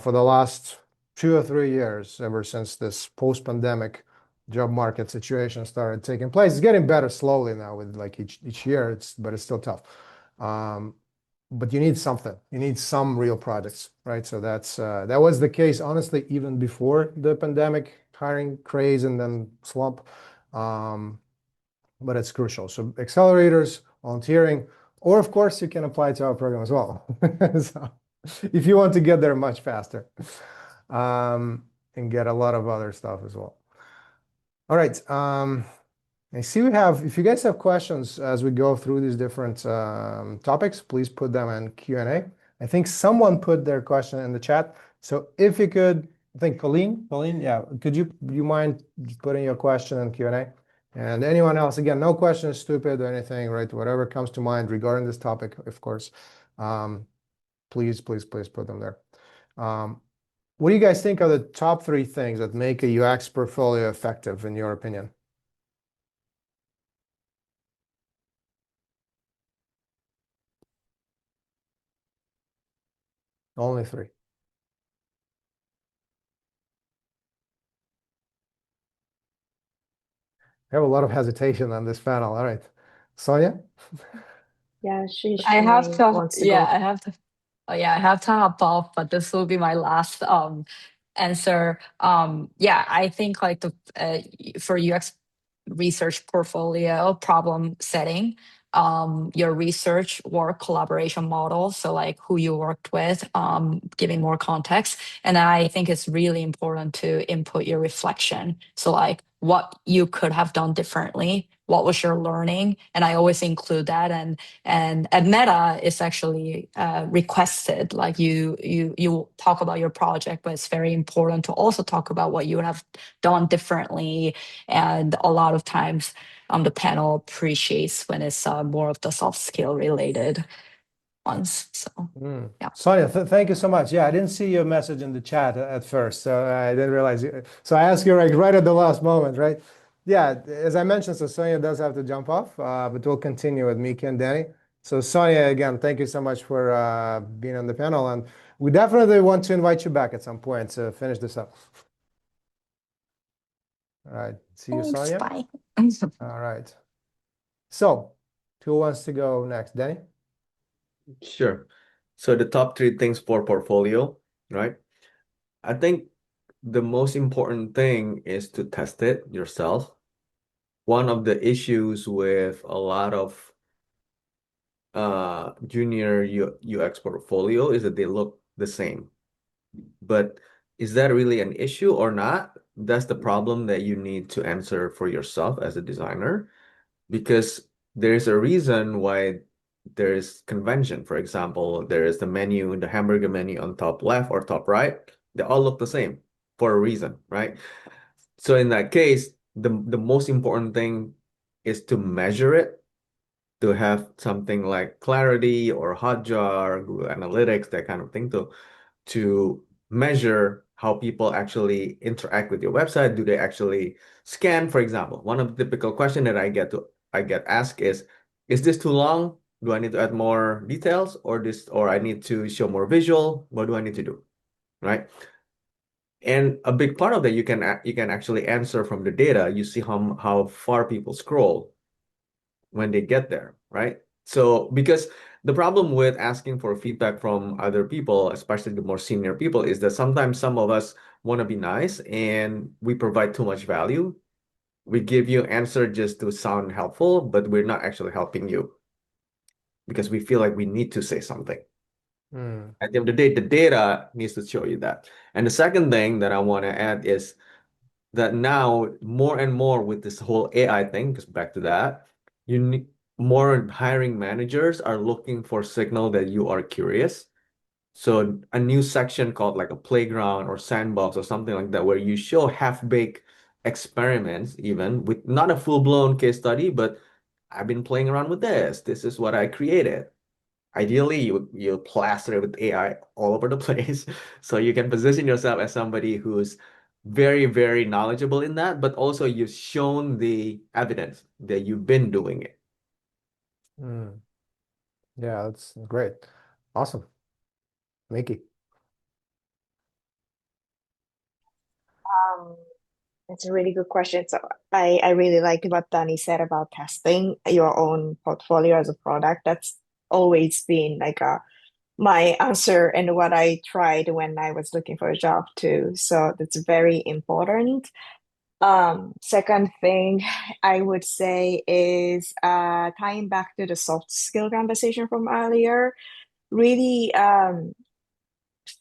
for the last 2 or 3 years, ever since this post-pandemic job market situation started taking place. It's getting better slowly now with like each year, but it's still tough. But you need something. You need some real projects, right? So that was the case, honestly, even before the pandemic hiring craze and then slump. But it's crucial. So accelerators, volunteering, or of course you can apply to our program as well. So if you want to get there much faster, and get a lot of other stuff as well. All right. I see if you guys have questions as we go through these different topics, please put them in Q&A. I think someone put their question in the chat. So if you could, I think Colleen, yeah, you mind putting your question in Q&A? And anyone else, again, no question is stupid or anything, right? Whatever comes to mind regarding this topic, of course, please put them there. What do you guys think are the top 3 things that make a UX portfolio effective, in your opinion? Only 3. I have a lot of hesitation on this panel. All right. Sonia? Yeah, she I have to, wants to yeah, go. I have to, oh, yeah, I have to hop off, but this will be my last answer. Yeah, I think like for UX research portfolio problem setting, your research work collaboration model, so like who you worked with, giving more context. And I think it's really important to input your reflection. So like what you could have done differently, what was your learning? And I always include that. And at Meta, it's actually requested. Like you talk about your project, but it's very important to also talk about what you would have done differently. And a lot of times, the panel appreciates when it's more of the soft skill related ones. So yeah. Sonia, thank you so much. Yeah, I didn't see your message in the chat at first, so I didn't realize. So I asked you right at the last moment, right? Yeah, as I mentioned, so Sonia does have to jump off, but we'll continue with Mika and Danny. So Sonia, again, thank you so much for being on the panel, and we definitely want to invite you back at some point to finish this up. All right, see you, Thanks. Sonia. Bye. All right. So, who wants to go next? Danny? Sure. So the top 3 things for portfolio, right? I think the most important thing is to test it yourself. One of the issues with a lot of junior UX portfolio is that they look the same. But is that really an issue or not? That's the problem that you need to answer for yourself as a designer, because there's a reason why there is convention. For example, there is the menu, the hamburger menu on top left or top right. They all look the same for a reason, right? So in that case, the most important thing is to measure it, to have something like Clarity or Hotjar, Google Analytics, that kind of thing, to measure how people actually interact with your website. Do they actually scan, for example? One of the typical question that I get asked is this too long? Do I need to add more details, or I need to show more visual? What do I need to do? Right? And a big part of that you can actually answer from the data. You see how far people scroll when they get there, right? So because the problem with asking for feedback from other people, especially the more senior people, is that sometimes some of us want to be nice and we provide too much value. We give you answer just to sound helpful, but we're not actually helping you because we feel like we need to say something. At the end of the day, the data needs to show you that. And the second thing that I want to add is that now more and more with this whole AI thing, because back to that, you need more hiring managers are looking for signal that you are curious. So a new section called like a playground or sandbox or something like that, where you show half-baked experiments, even with not a full-blown case study, but I've been playing around with this. This is what I created. Ideally, you plaster it with AI all over the place, so you can position yourself as somebody who's very, very knowledgeable in that, but also you've shown the evidence that you've been doing it. Mm. Yeah, that's great. Awesome. Mickey. Um, it's a really good question. So I really like what Danny said about testing your own portfolio as a product. That's always been like my answer and what I tried when I was looking for a job too. So that's very important. Second thing I would say is tying back to the soft skill conversation from earlier. Really,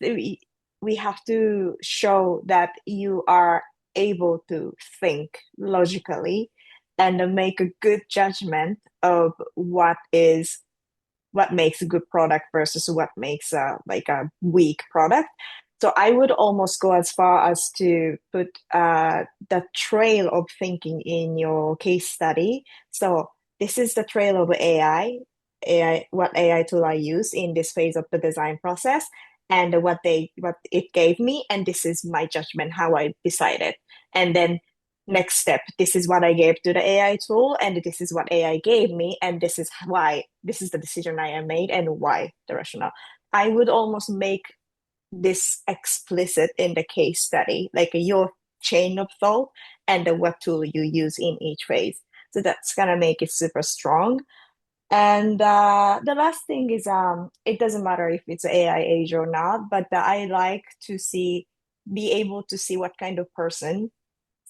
we, we have to show that you are able to think logically and make a good judgment of what makes a good product versus what makes a weak product. So I would almost go as far as to put the trail of thinking in your case study. So this is the trail of what AI tool I use in this phase of the design process, and what it gave me, and this is my judgment how I decided. And then next step, this is what I gave to the AI tool, and this is what AI gave me, and this is the decision I have made, and why the rationale. I would almost make this explicit in the case study, like your chain of thought and what tool you use in each phase. So that's gonna make it super strong. And the last thing is, it doesn't matter if it's AI age or not, but I like to be able to see what kind of person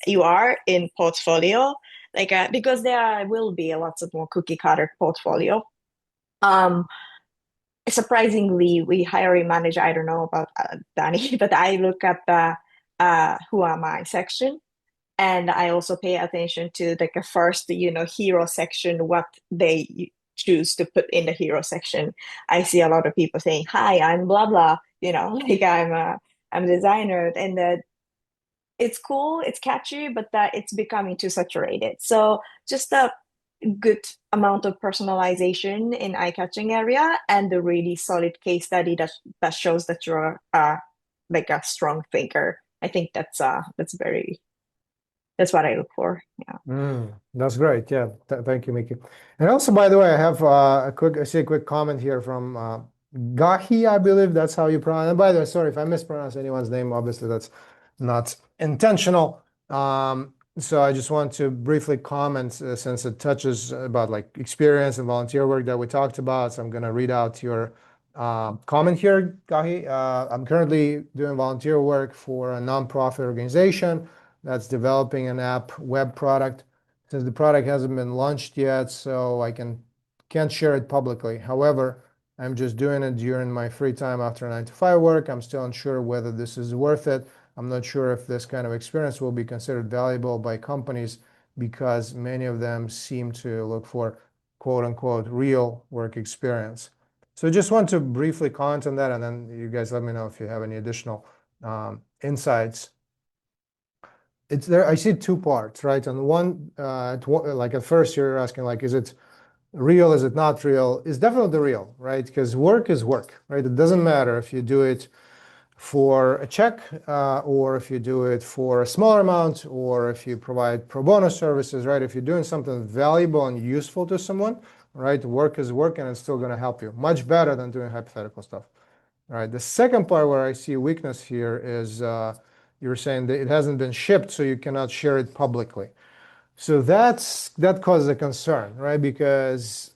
you are in portfolio, like because there will be lots of more cookie cutter portfolio. Um, Surprisingly, we hiring manager. I don't know about Danny, but I look at the who am I section, and I also pay attention to like a first, hero section, what they choose to put in the hero section. I see a lot of people saying, "Hi, I'm blah blah," like I'm a designer, and it's cool, it's catchy, but that it's becoming too saturated. So just a good amount of personalization in eye-catching area and a really solid case study that shows that you're like a strong thinker. I think that's what I look for. Yeah. That's great. Yeah, thank you, Mickey. And also, by the way, I have I see a quick comment here from Gahi, I believe that's how you pronounce it. And by the way, sorry if I mispronounce anyone's name. Obviously, that's not intentional. So I just want to briefly comment since it touches about like experience and volunteer work that we talked about. So I'm going to read out your comment here, Gahi. I'm currently doing volunteer work for a nonprofit organization that's developing an app web product. Since the product hasn't been launched yet, so I can't share it publicly. However, I'm just doing it during my free time after 9 to 5 work. I'm still unsure whether this is worth it. I'm not sure if this kind of experience will be considered valuable by companies because many of them seem to look for quote unquote real work experience. So just want to briefly comment on that, and then you guys let me know if you have any additional insights. It's there. I see two parts, right? And one, like at first you're asking, like, is it real? Is it not real? It's definitely real, right? Because work is work, right? It doesn't matter if you do it for a check, or if you do it for a smaller amount, or if you provide pro bono services, right? If you're doing something valuable and useful to someone, right? Work is work, and it's still going to help you much better than doing hypothetical stuff. All right. The second part where I see weakness here is you're saying that it hasn't been shipped, so you cannot share it publicly. So that causes a concern, right? Because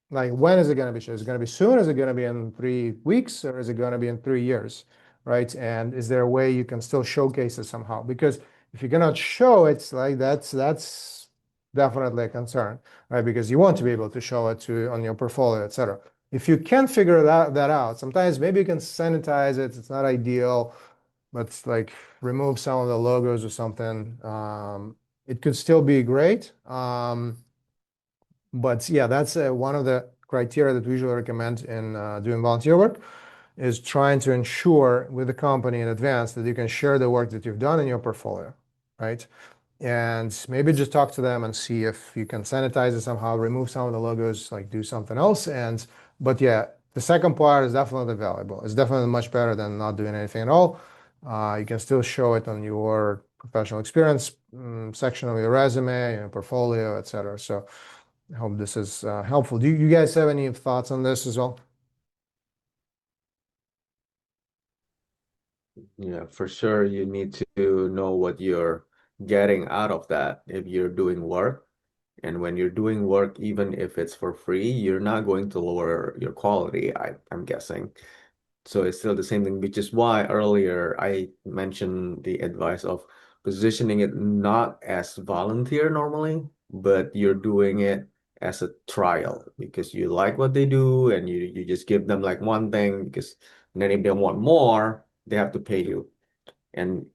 like when is it going to be shipped? Is it going to be soon? Is it going to be in 3 weeks, or is it going to be in 3 years, right? And is there a way you can still showcase it somehow? Because if you cannot show it, like that's definitely a concern, right? Because you want to be able to show it on your portfolio, etc. If you can figure that out, sometimes maybe you can sanitize it. It's not ideal, but like remove some of the logos or something. It could still be great. But yeah, that's one of the criteria that we usually recommend in doing volunteer work, is trying to ensure with the company in advance that you can share the work that you've done in your portfolio. right? And maybe just talk to them and see if you can sanitize it somehow, remove some of the logos, like do something else. But yeah, the second part is definitely valuable. It's definitely much better than not doing anything at all. You can still show it on your professional experience section of your resume, your portfolio, etc. So I hope this is helpful. Do you guys have any thoughts on this as well? Yeah, for sure. You need to know what you're getting out of that if you're doing work. And when you're doing work, even if it's for free, you're not going to lower your quality, I'm guessing. So it's still the same thing, which is why earlier I mentioned the advice of positioning it not as volunteer normally, but you're doing it as a trial because you like what they do and you just give them like one thing because then if they want more, they have to pay you. And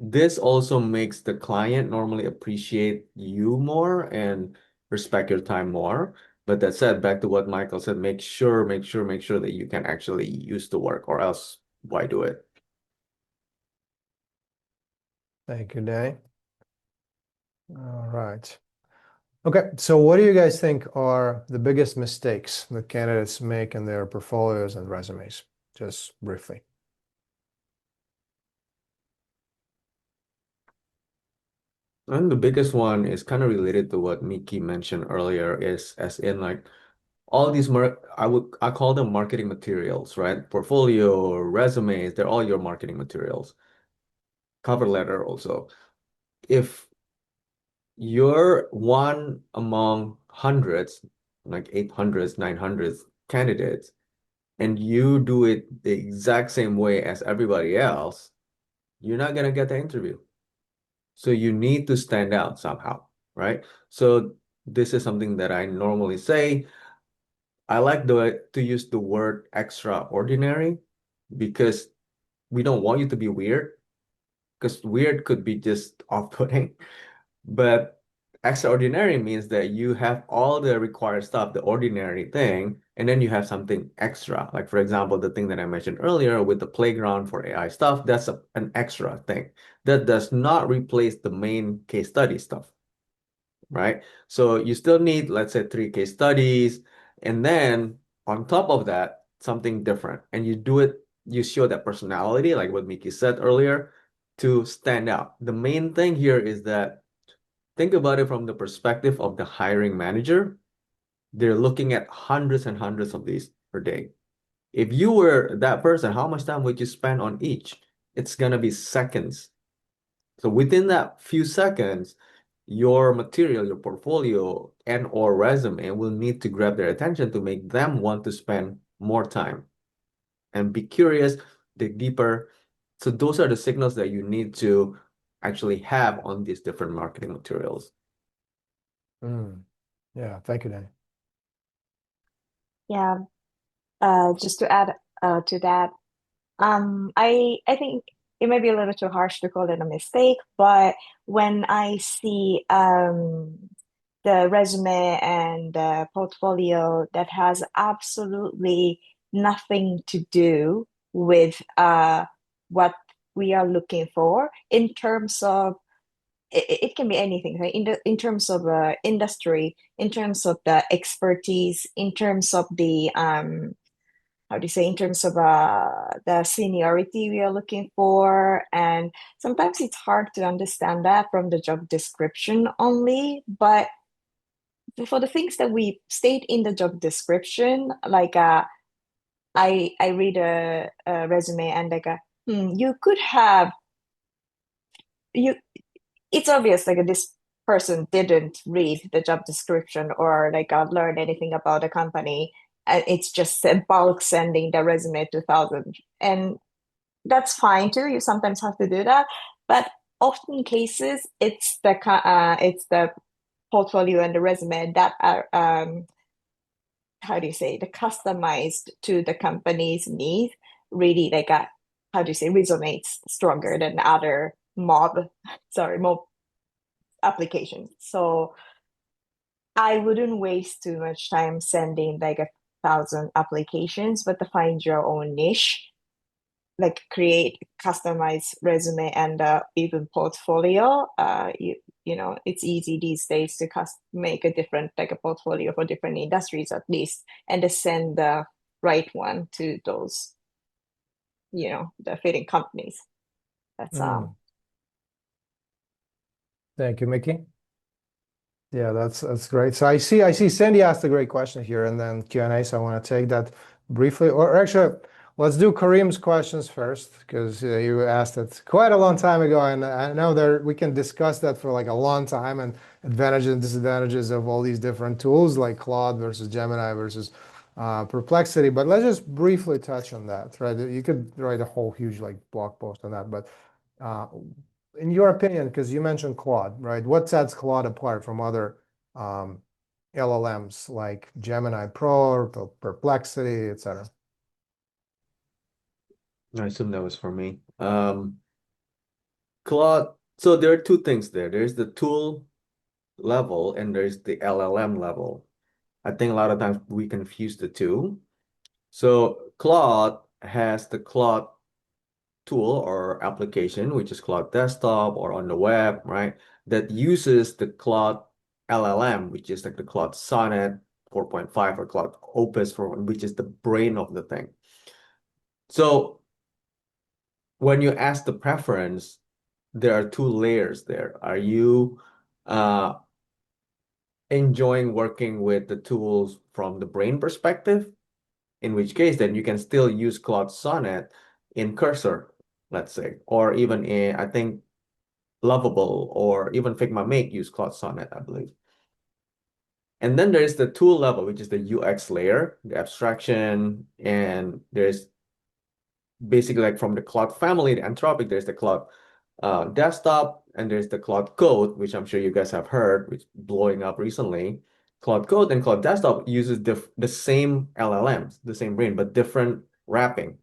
this also makes the client normally appreciate you more and respect your time more. But that said, back to what Michael said, make sure that you can actually use the work, or else why do it? Thank you, Danny. All right. Okay, so what do you guys think are the biggest mistakes that candidates make in their portfolios and resumes? Just briefly. And the biggest one is kind of related to what Miki mentioned earlier, is as in like all these I call them marketing materials, right? Portfolio, resumes, they're all your marketing materials. Cover letter also. If you're one among hundreds, like 800s, 900s candidates, and you do it the exact same way as everybody else, you're not going to get the interview. So you need to stand out somehow, right? So this is something that I normally say. I like to use the word extraordinary because we don't want you to be weird, because weird could be just off-putting. But extraordinary means that you have all the required stuff, the ordinary thing, and then you have something extra. Like, for example, the thing that I mentioned earlier with the playground for AI stuff, that's an extra thing. That does not replace the main case study stuff, right? So you still need, let's say, 3 case studies, and then on top of that, something different. And you do it, you show that personality, like what Miki said earlier, to stand out. The main thing here is that think about it from the perspective of the hiring manager. They're looking at hundreds and hundreds of these per day. If you were that person, how much time would you spend on each? It's going to be seconds. So within that few seconds, your material, your portfolio, and or resume will need to grab their attention to make them want to spend more time and be curious, dig deeper. So those are the signals that you need to actually have on these different marketing materials. Yeah, thank you, Danny. Yeah. Just to add to that, I think it might be a little too harsh to call it a mistake, but when I see the resume and the portfolio that has absolutely nothing to do with what we are looking for in terms of it can be anything, right? In terms of industry, in terms of the expertise, in terms of the how do you say, in terms of the seniority we are looking for. And sometimes it's hard to understand that from the job description only. But for the things that we state in the job description, like I read a resume and like you could have you. It's obvious like this person didn't read the job description or like learn anything about the company. And it's just a bulk sending the resume to thousand, and that's fine too. You sometimes have to do that, but often cases it's the portfolio and the resume that are how do you say, the customized to the company's needs, really like a how do you say, resonates stronger than other mob applications. So I wouldn't waste too much time sending like 1,000 applications, but to find your own niche like create customized resume and even portfolio. You know, it's easy these days to make a different like a portfolio for different industries at least, and to send the right one to those, you know, the fitting companies. That's Thank you, Mickey. Yeah, that's great. So I see Sandy asked a great question here, and then Q&A. So I want to take that briefly, or actually, let's do Kareem's questions first because you asked it quite a long time ago, and I know there we can discuss that for like a long time and advantages and disadvantages of all these different tools like Claude versus Gemini versus Perplexity. But let's just briefly touch on that, right? You could write a whole huge like blog post on that, but uh, in your opinion, because you mentioned Claude, right? What sets Claude apart from other LLMs like Gemini Pro or Perplexity, etc.? I assume that was for me. Claude, so there are two things there. There's the tool level and there's the LLM level. I think a lot of times we confuse the two. So Claude has the Claude tool or application, which is Claude Desktop or on the web, right? That uses the Claude LLM, which is like the Claude Sonnet 4.5 or Claude Opus, which is the brain of the thing. So when you ask the preference, there are two layers there. Are you enjoying working with the tools from the brain perspective? In which case, then you can still use Claude Sonnet in Cursor, let's say, or even in, I think, Lovable or even Figma Make use Claude Sonnet, I believe. And then there's the tool level, which is the UX layer, the abstraction, and there's basically like from the Claude family, the Anthropic, there's the Claude Desktop, and there's the Claude Code, which I'm sure you guys have heard, which is blowing up recently. Claude Code and Claude Desktop uses the same LLMs, the same brain, but different wrapping.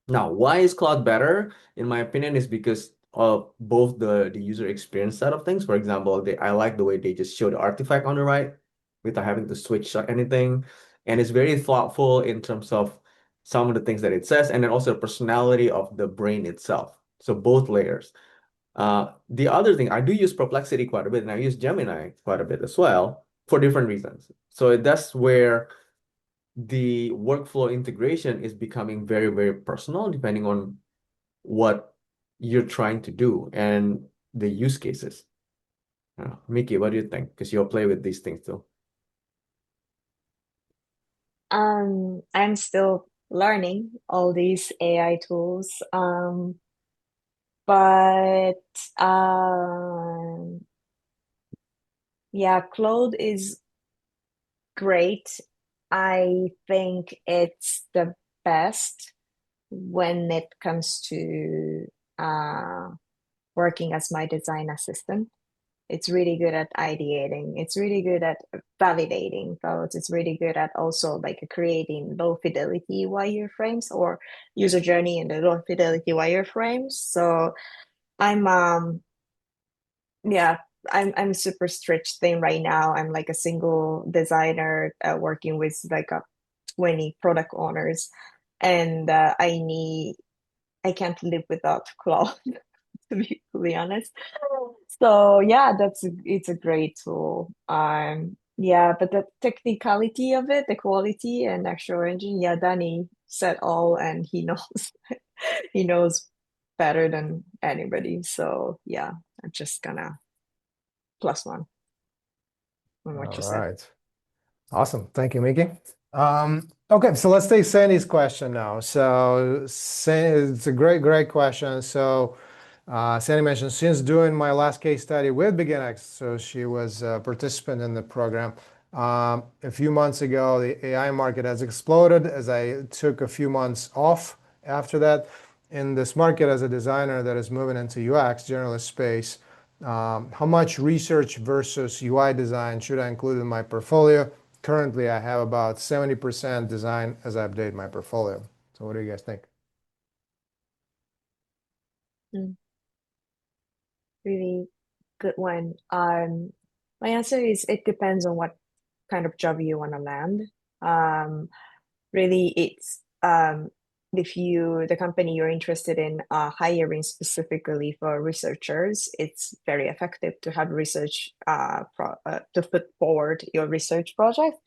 Now, why is Claude better? In my opinion, is because of both the user experience side of things. For example, I like the way they just show the artifact on the right without having to switch or anything. And it's very thoughtful in terms of some of the things that it says, and then also the personality of the brain itself. So both layers. The other thing, I do use Perplexity quite a bit, and I use Gemini quite a bit as well for different reasons. So that's where the workflow integration is becoming very, very personal depending on what you're trying to do and the use cases. Mickey, what do you think? Because you'll play with these things too. I'm still learning all these AI tools. But yeah, Claude is great. I think it's the best when it comes to working as my design assistant. It's really good at ideating. It's really good at validating thoughts. It's really good at also like creating low fidelity wireframes or user journey in the low fidelity wireframes. So I'm yeah, I'm super strict thing right now. I'm like a single designer working with like a 20 product owners, and I can't live without Claude, to be fully honest. So yeah, it's a great tool. Yeah, but the technicality of it, the quality and actual engine, yeah, Danny said all, and he knows he knows better than anybody. So yeah, I'm just gonna +1 on what All you said. right. Awesome. Thank you, Mickey. Okay, so let's take Sandy's question now. So it's a great question. So Sandy mentioned, since doing my last case study with BeginX, so she was a participant in the program. A few months ago, the AI market has exploded as I took a few months off after that. In this market, as a designer that is moving into UX, generalist space, how much research versus UI design should I include in my portfolio? Currently, I have about 70% design as I update my portfolio. So what do you guys think? Mm, really good one. My answer is it depends on what kind of job you want to land. Really, it's if the company you're interested in hiring specifically for researchers, it's very effective to have research to put forward your research project.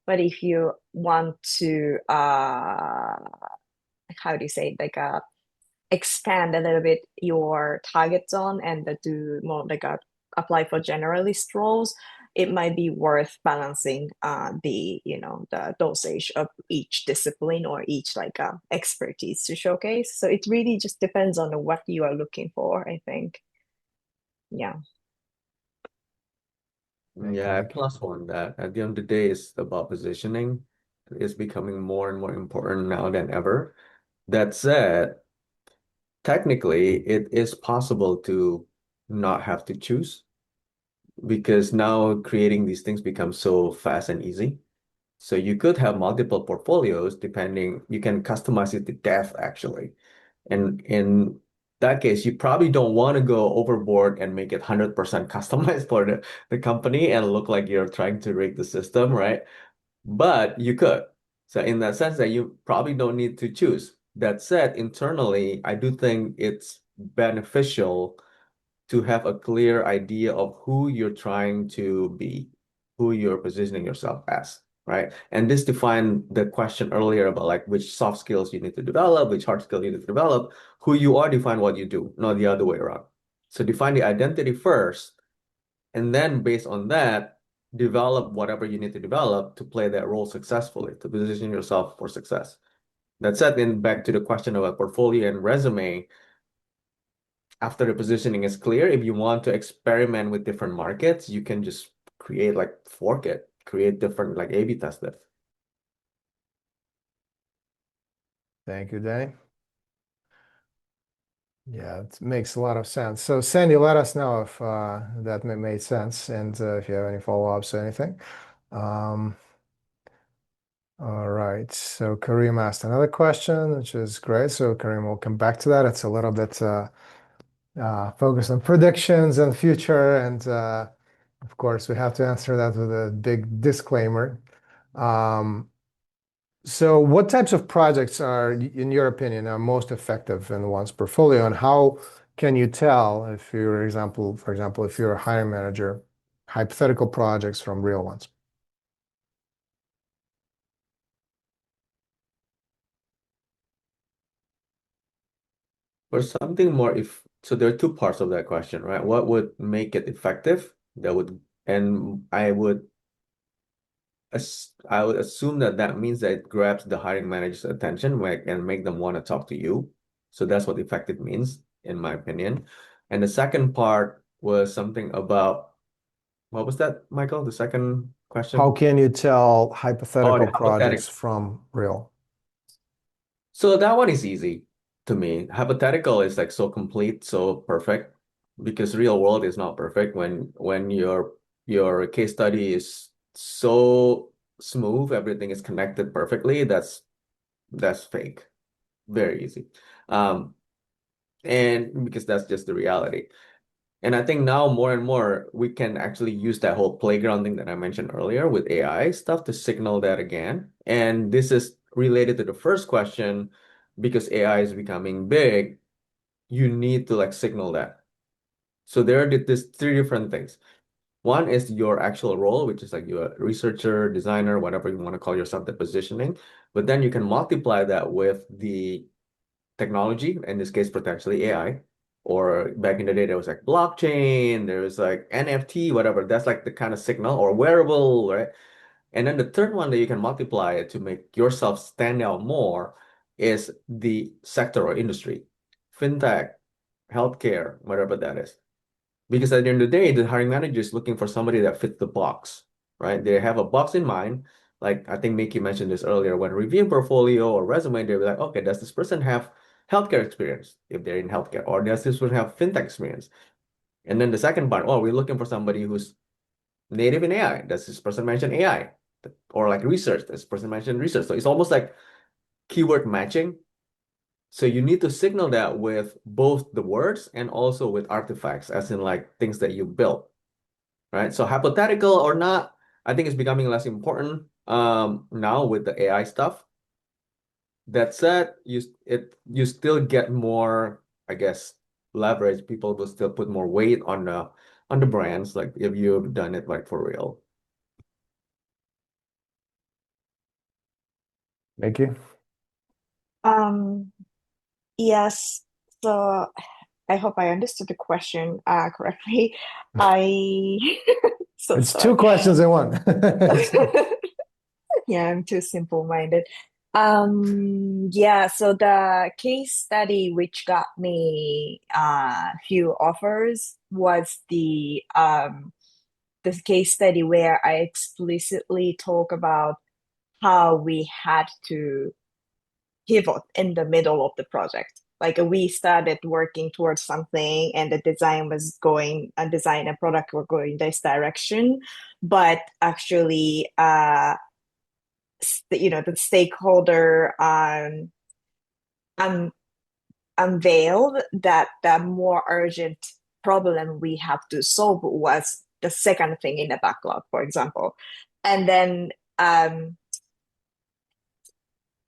But if you want to how do you say, like expand a little bit your target zone and do more like apply for generalist roles, it might be worth balancing the dosage of each discipline or each expertise to showcase. So it really just depends on what you are looking for, I think. Yeah. Yeah, I plus one that at the end of the day, it's about positioning. It's becoming more and more important now than ever. That said, technically, it is possible to not have to choose because now creating these things becomes so fast and easy. So you could have multiple portfolios depending, you can customize it to death actually. And in that case, you probably don't want to go overboard and make it 100% customized for the company and look like you're trying to rig the system, right? But you could. So in that sense that you probably don't need to choose. That said, internally, I do think it's beneficial to have a clear idea of who you're trying to be, who you're positioning yourself as, right? And this defined the question earlier about like which soft skills you need to develop, which hard skills you need to develop. Who you are define what you do, not the other way around. So define the identity first, and then based on that, develop whatever you need to develop to play that role successfully, to position yourself for success. That said, then back to the question about portfolio and resume, after the positioning is clear, if you want to experiment with different markets, you can just create like fork it, create different like A/B test it. Thank you, Danny. Yeah, it makes a lot of sense. So Sandy, let us know if that made sense and if you have any follow-ups or anything. All right, so Kareem asked another question, which is great. So Kareem, we'll come back to that. It's a little bit focused on predictions and future, and of course, we have to answer that with a big disclaimer. So what types of projects are, in your opinion, are most effective in one's portfolio, and how can you tell if for example, if you're a hiring manager, hypothetical projects from real ones? For something more, so there are two parts of that question, right? What would make it effective? And I would assume that means that it grabs the hiring manager's attention and make them want to talk to you. So that's what effective means, in my opinion. And the second part was something about, what was that, Michael? The second question? How can you tell Oh, hypothetical the projects hypothetical. from real? So that one is easy to me. Hypothetical is like so complete, so perfect, because real world is not perfect. When your case study is so smooth, everything is connected perfectly, that's fake. Very easy. And because that's just the reality. And I think now more and more we can actually use that whole playground thing that I mentioned earlier with AI stuff to signal that again. And this is related to the first question, because AI is becoming big, you need to like signal that. So there are these three different things. One is your actual role, which is like you're a researcher, designer, whatever you want to call yourself, the positioning. But then you can multiply that with the technology, in this case, potentially AI, or back in the day, there was like blockchain, there was like NFT, whatever. That's like the kind of signal or wearable, right? And then the third one that you can multiply it to make yourself stand out more is the sector or industry, fintech, healthcare, whatever that is. Because at the end of the day, the hiring manager is looking for somebody that fits the box, right? They have a box in mind. Like I think Mickey mentioned this earlier, when reviewing portfolio or resume, they'll be like, okay, does this person have healthcare experience if they're in healthcare, or does this person have fintech experience? And then the second part, oh, we're looking for somebody who's native in AI. Does this person mention AI? Or like research, does this person mention research? So it's almost like keyword matching. So you need to signal that with both the words and also with artifacts, as in like things that you built, right? So hypothetical or not, I think it's becoming less important now with the AI stuff. That said, you still get more, I guess, leverage. People will still put more weight on the brands, like if you've done it like for real. Mickey? Um, yes. So I hope I understood the question correctly. I so It's sorry. two questions in one. Yeah, I'm too simple-minded. Yeah, so the case study which got me a few offers was the case study where I explicitly talk about how we had to pivot in the middle of the project. Like we started working towards something and the design was going, and design and product were going this direction, but actually the stakeholder un unveiled that the more urgent problem we have to solve was the second thing in the backlog, for example. And then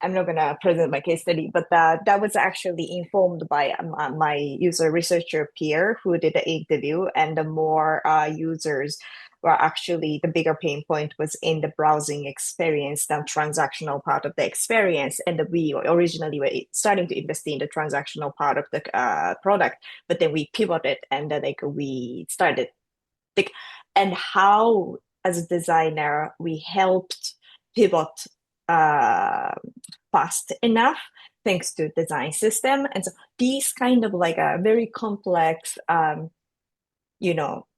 I'm not going to present my case study, but that was actually informed by my user researcher peer who did the interview, and the more users were actually the bigger pain point was in the browsing experience, the transactional part of the experience. And we originally were starting to invest in the transactional part of the product, but then we pivoted and then like we started like, and how as a designer we helped pivot uh, fast enough thanks to design system. And so these kind of like a very complex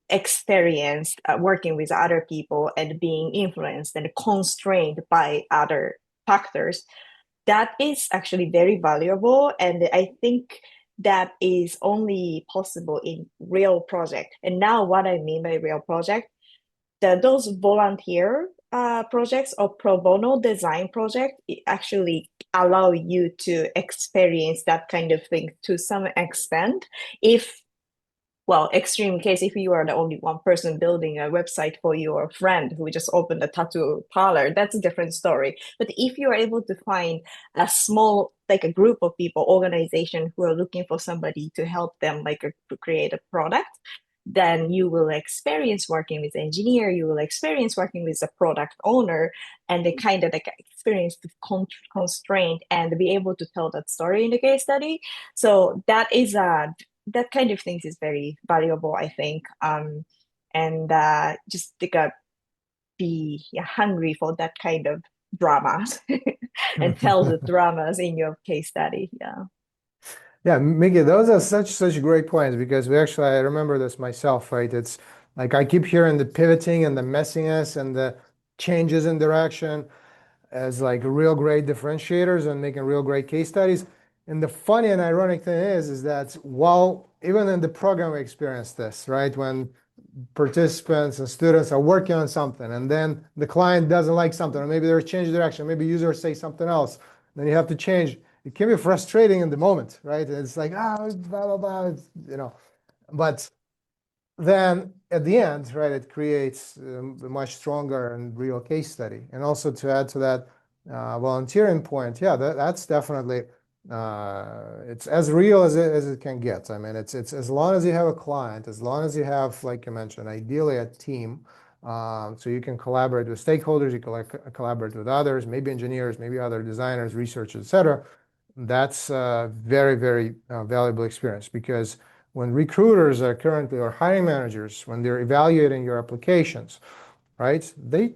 experience working with other people and being influenced and constrained by other factors, that is actually very valuable. And I think that is only possible in real project. And now what I mean by real project, those volunteer projects or pro bono design project actually allow you to experience that kind of thing to some extent. If well, extreme case, if you are the only one person building a website for your friend who just opened a tattoo parlor, that's a different story. But if you are able to find a small, like a group of people, organization who are looking for somebody to help them, like to create a product, then you will experience working with engineer, you will experience working with a product owner, and the kind of like experience the constraint and be able to tell that story in the case study. So that kind of things is very valuable, I think. And just like be hungry for that kind of dramas and tell the dramas in your case study. Yeah. Yeah, Mickey, those are such great points because I remember this myself, right? It's like I keep hearing the pivoting and the messiness and the changes in direction as like real great differentiators and making real great case studies. And the funny and ironic thing is that while even in the program we experience this, right? When participants and students are working on something and then the client doesn't like something, or maybe they're changing direction, maybe users say something else, then you have to change. It can be frustrating in the moment, right? It's like, blah, blah, blah, but then at the end, right, it creates a much stronger and real case study. And also to add to that volunteering point, yeah, that's definitely it's as real as it can get. I mean, it's as long as you have a client, as long as you have, like you mentioned, ideally a team, so you can collaborate with stakeholders, you can collaborate with others, maybe engineers, maybe other designers, researchers, etc. That's a very, very valuable experience because when recruiters are currently, or hiring managers, when they're evaluating your applications, right, they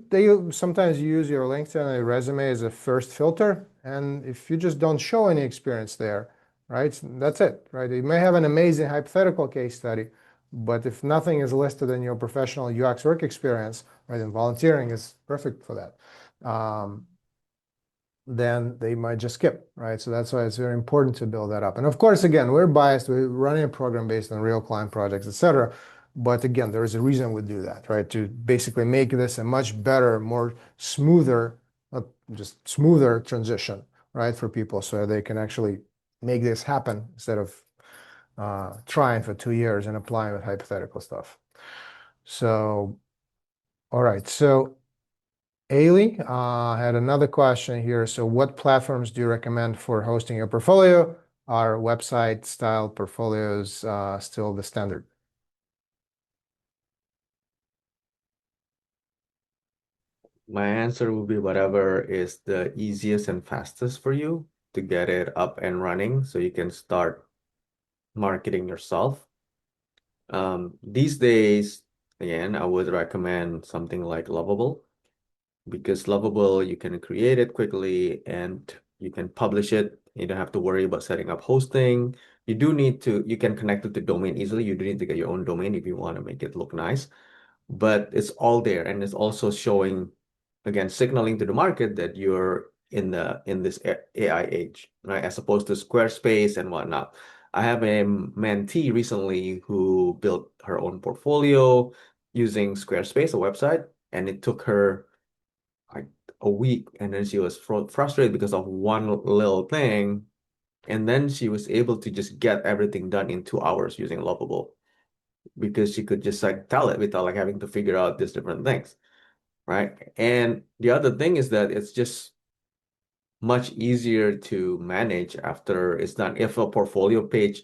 sometimes use your LinkedIn and your resume as a first filter. And if you just don't show any experience there, right, that's it, right? You may have an amazing hypothetical case study, but if nothing is listed in your professional UX work experience, right, and volunteering is perfect for that. Then they might just skip, right? So that's why it's very important to build that up. And of course, again, we're biased. We're running a program based on real client projects, etc. But again, there is a reason we do that, right? To basically make this a much better, more smoother, not just smoother transition, right, for people so they can actually make this happen instead of trying for 2 years and applying with hypothetical stuff. So, all right. So Ailey had another question here. So what platforms do you recommend for hosting your portfolio? Are website style portfolios still the standard? My answer would be whatever is the easiest and fastest for you to get it up and running so you can start marketing yourself. These days, again, I would recommend something like Lovable, because Lovable, you can create it quickly and you can publish it. You don't have to worry about setting up hosting. You can connect it to domain easily. You do need to get your own domain if you want to make it look nice, but it's all there, and it's also showing, again, signaling to the market that you're in this AI age, right? As opposed to Squarespace and whatnot. I have a mentee recently who built her own portfolio using Squarespace, a website, and it took her like a week, and then she was frustrated because of one little thing, and then she was able to just get everything done in 2 hours using Lovable, because she could just like tell it without like having to figure out these different things, right? And the other thing is that it's just much easier to manage after it's done. If a portfolio page,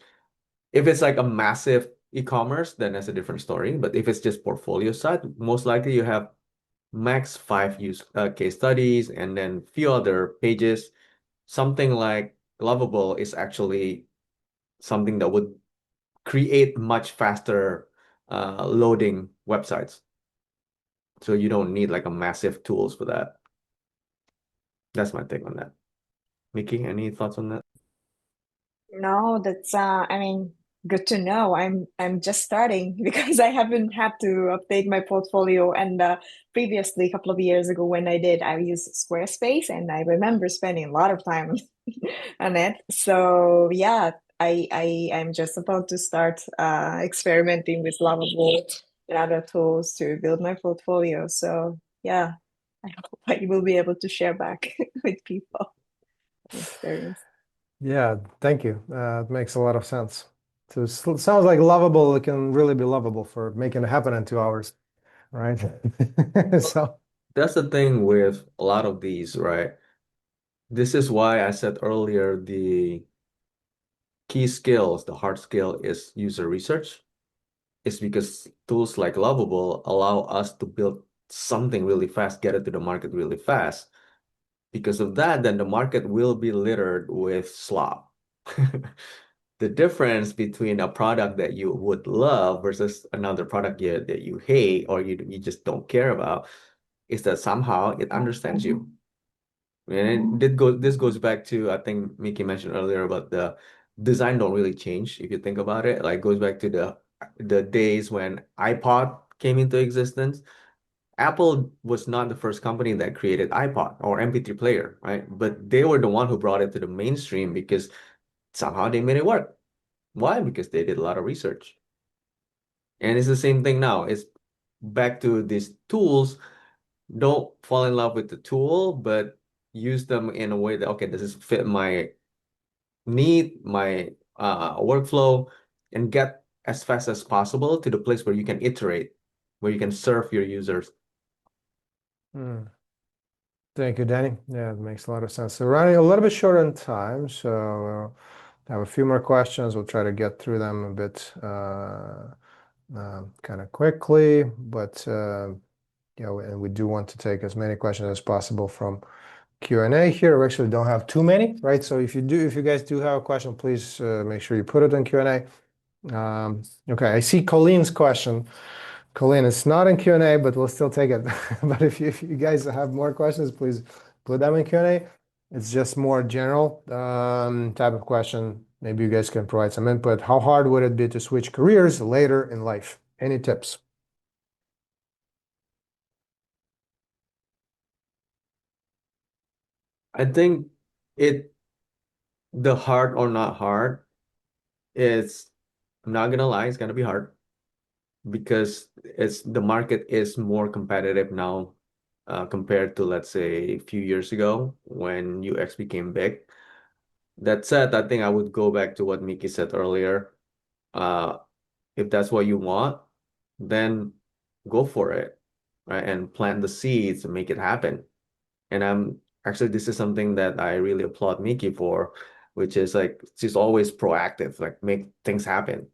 if it's like a massive e-commerce, then that's a different story. But if it's just portfolio side, most likely you have max 5 case studies and then few other pages. Something like Lovable is actually something that would create much faster loading websites. So you don't need like a massive tools for that. That's my take on that. Mickey, any thoughts on that? No, that's I mean, good to know. I'm just starting because I haven't had to update my portfolio. And previously, a couple of years ago, when I did, I used Squarespace, and I remember spending a lot of time on it. So yeah, I'm just about to start experimenting with Lovable and other tools to build my portfolio. So yeah, I hope I will be able to share back with people my experience. Yeah, thank you. It makes a lot of sense. So it sounds like Lovable, it can really be lovable for making it happen in 2 hours, right? So, That's the thing with a lot of these, right? This is why I said earlier the key skills, the hard skill is user research. It's because tools like Lovable allow us to build something really fast, get it to the market really fast. Because of that, then the market will be littered with slop. The difference between a product that you would love versus another product that you hate or you just don't care about is that somehow it understands you. And this goes back to, I think Mickey mentioned earlier about the design don't really change if you think about it. Like goes back to the days when iPod came into existence. Apple was not the first company that created iPod or MP3 player, right? But they were the one who brought it to the mainstream because somehow they made it work. Why? Because they did a lot of research. And it's the same thing now. It's back to these tools. Don't fall in love with the tool, but use them in a way that, okay, does this fit my need, my workflow, and get as fast as possible to the place where you can iterate, where you can serve your users. Thank you, Danny. Yeah, it makes a lot of sense. So running a little bit short on time, so I have a few more questions. We'll try to get through them a bit kind of quickly, but and we do want to take as many questions as possible from Q&A here. We actually don't have too many, right? So if you guys do have a question, please make sure you put it in Q&A. Okay, I see Colleen's question. Colleen, it's not in Q&A, but we'll still take it. But if you guys have more questions, please put them in Q&A. It's just more general type of question. Maybe you guys can provide some input. How hard would it be to switch careers later in life? Any tips? I think the hard or not hard is, I'm not gonna lie, it's gonna be hard because the market is more competitive now compared to, let's say, a few years ago when UX became big. That said, I think I would go back to what Mickey said earlier. Uh, if that's what you want, then go for it. right? And plant the seeds and make it happen. And I'm actually, this is something that I really applaud Miki for, which is like she's always proactive, like make things happen.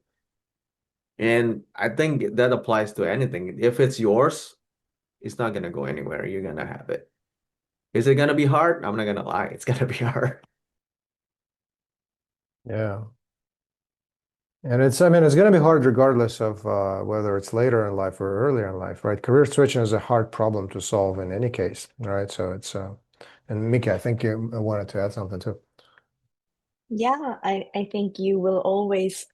And I think that applies to anything. If it's yours, it's not gonna go anywhere. You're gonna have it. Is it gonna be hard? I'm not gonna lie, it's gonna be hard. Yeah. And I mean, it's going to be hard regardless of whether it's later in life or earlier in life, right? Career switching is a hard problem to solve in any case, right? So and Miki, I think you wanted to add something too. Yeah, I think you will always,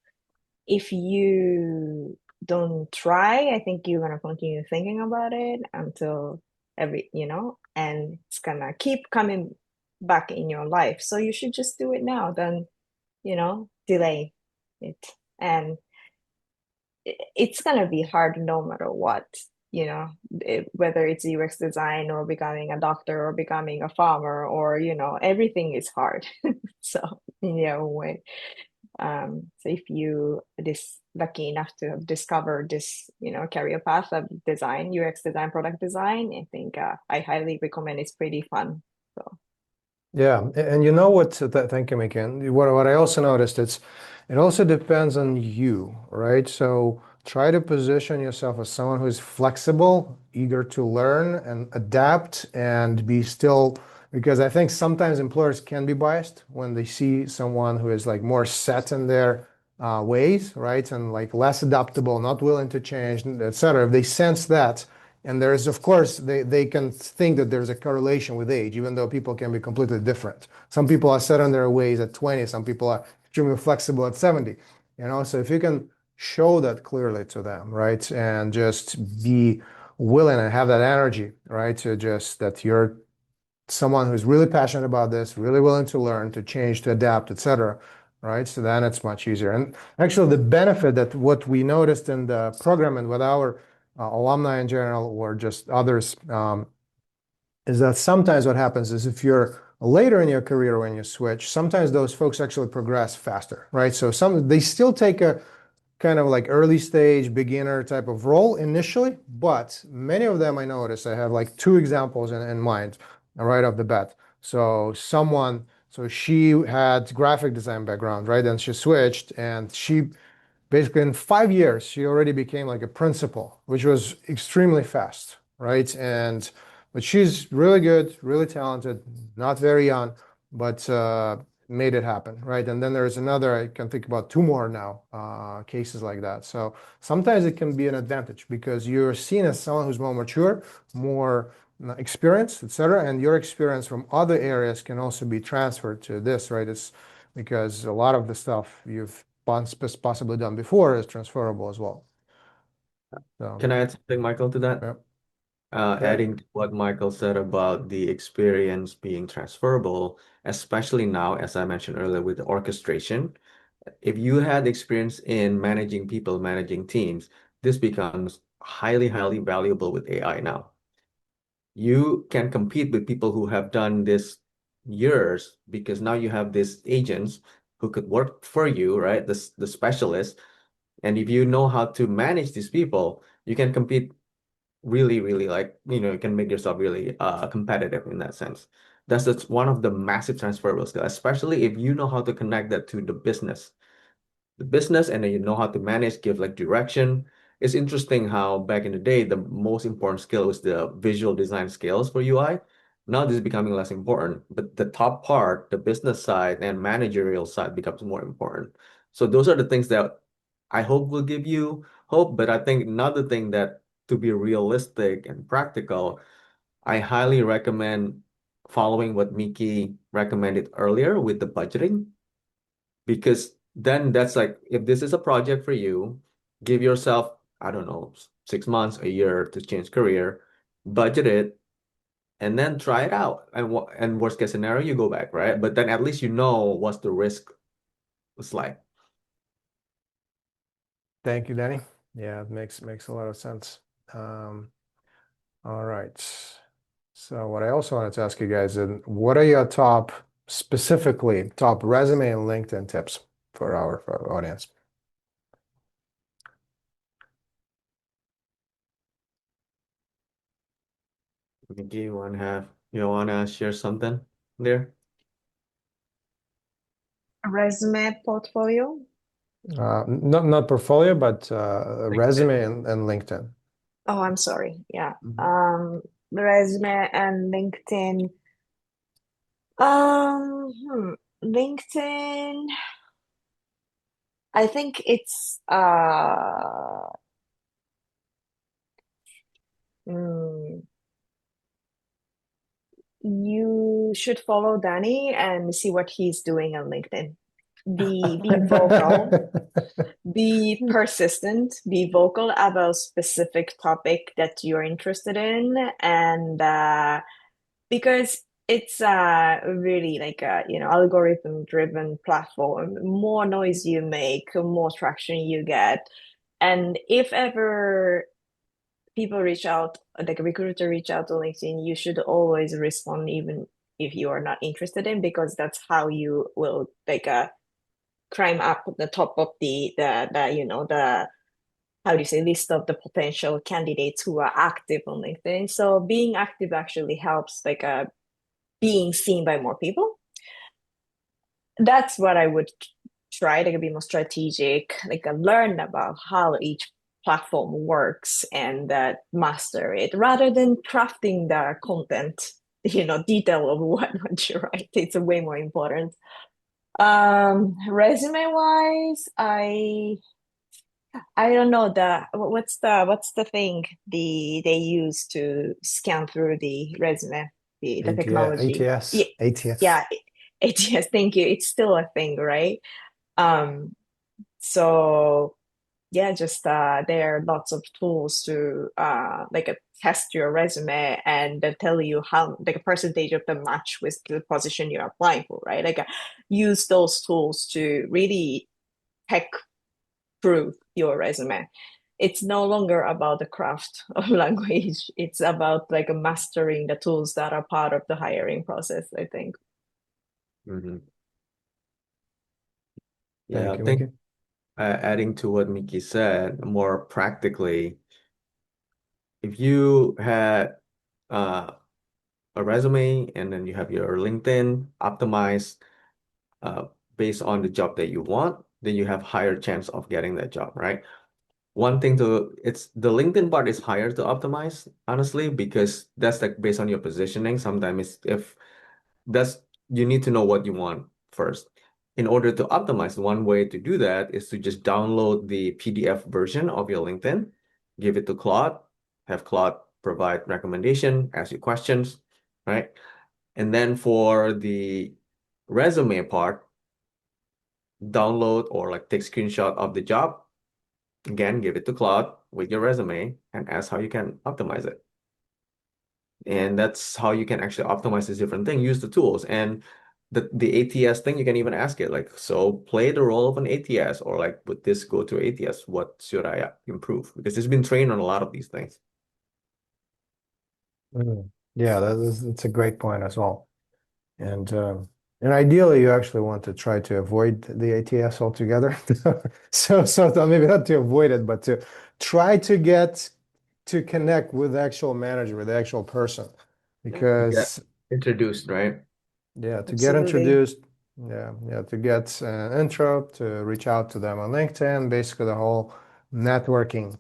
if you don't try, I think you're gonna continue thinking about it until and it's gonna keep coming back in your life. So you should just do it now, then, delay it. And it's gonna be hard no matter what, whether it's UX design or becoming a doctor or becoming a farmer or, everything is hard. So in your own way. So if you this lucky enough to have discovered this, career path of design, UX design, product design, I think I highly recommend. It's pretty fun. So Yeah, and you know what? Thank you, Megan. What I also noticed, it also depends on you, right? So try to position yourself as someone who's flexible, eager to learn and adapt, and be still. Because I think sometimes employers can be biased when they see someone who is like more set in their ways, right, and like less adaptable, not willing to change, etc. If they sense that. And there is, of course, they can think that there's a correlation with age, even though people can be completely different. Some people are set in their ways at 20, some people are extremely flexible at 70. So if you can show that clearly to them, right, and just be willing and have that energy, right, to just that you're someone who's really passionate about this, really willing to learn, to change, to adapt, etc. Right? So then it's much easier. And actually, the benefit that what we noticed in the program and with our alumni in general or just others is that sometimes what happens is if you're later in your career when you switch, sometimes those folks actually progress faster, right? So they still take a kind of like early stage beginner type of role initially, but many of them I noticed, I have like two examples in mind right off the bat. So she had graphic design background, right? And she switched and she basically in 5 years, she already became like a principal, which was extremely fast, right? But she's really good, really talented, not very young, but made it happen, right? And then there's another, I can think about two more now, cases like that. So sometimes it can be an advantage because you're seen as someone who's more mature, more experienced, etc. And your experience from other areas can also be transferred to this, right? It's because a lot of the stuff you've possibly done before is transferable as well. So, Can I add something, Michael, to that? yeah. Adding to what Michael said about the experience being transferable, especially now, as I mentioned earlier, with the orchestration. If you had experience in managing people, managing teams, this becomes highly, highly valuable with AI now. You can compete with people who have done this years because now you have these agents who could work for you, right? The specialists. And if you know how to manage these people, you can compete really, really you can make yourself really competitive in that sense. That's just one of the massive transferable skills, especially if you know how to connect that to the business and then you know how to manage, give like direction. It's interesting how back in the day, the most important skill was the visual design skills for UI. Now this is becoming less important, but the top part, the business side and managerial side becomes more important. So those are the things that I hope will give you hope. But I think another thing that to be realistic and practical, I highly recommend following what Miki recommended earlier with the budgeting because then that's like if this is a project for you, give yourself, I don't know, 6 months, a year to change career, budget it, and then try it out. And worst case scenario, you go back, right? But then at least you know what's the risk is like. Thank you, Danny. Yeah, it makes a lot of sense. All right. So what I also wanted to ask you guys, what are your specifically top resume and LinkedIn tips for our audience? Mickey, you wanna share something there? Resume portfolio. Not portfolio, but LinkedIn. resume and LinkedIn. Oh, I'm sorry. Yeah. Mhm. The resume and LinkedIn. LinkedIn. I think it's mm, you should follow Danny and see what he's doing on LinkedIn. Be vocal, be persistent, be vocal about specific topic that you're interested in, and because it's really like a algorithm driven platform. More noise you make, more traction you get. And if ever people reach out, like a recruiter reach out to LinkedIn, you should always respond even if you are not interested in, because that's how you will like climb up the top of the how do you say, list of the potential candidates who are active on LinkedIn. So being active actually helps like being seen by more people. That's what I would try to be more strategic, like learn about how each platform works and master it rather than crafting the content, detail of what you write. It's way more important. Resume wise, I don't know what's the thing they use to scan through the resume, the technology. Yeah, ATS. yeah, ATS, thank you. It's still a thing, right? Um, so yeah, just there are lots of tools to test your resume and they tell you how like a percentage of the match with the position you're applying for, right? Use those tools to really tech proof your resume. It's no longer about the craft of language. It's about like mastering the tools that are part of the hiring process, I think. Mhm. Yeah, Thank I you, think Mickey. adding to what Mickey said, more practically, if you had uh, a resume and then you have your LinkedIn optimized uh, based on the job that you want, then you have higher chance of getting that job, right? One thing it's the LinkedIn part is higher to optimize, honestly, because that's like based on your positioning. Sometimes if that's you need to know what you want first. In order to optimize, one way to do that is to just download the PDF version of your LinkedIn, give it to Claude, have Claude provide recommendation, ask you questions, right? And then for the resume part, download or like take screenshot of the job. Again, give it to Claude with your resume and ask how you can optimize it. And that's how you can actually optimize this different thing. Use the tools and the ATS thing. You can even ask it like, so play the role of an ATS or like, would this go to ATS? What should I improve? Because it's been trained on a lot of these things. Yeah, that's a great point as well. And ideally, you actually want to try to avoid the ATS altogether. So maybe not to avoid it, but to try to get to connect with the actual manager, with the actual person, Yeah. To get because introduced, right? yeah, to get Absolutely. introduced, yeah, to get an intro, to reach out to them on LinkedIn, basically the whole networking,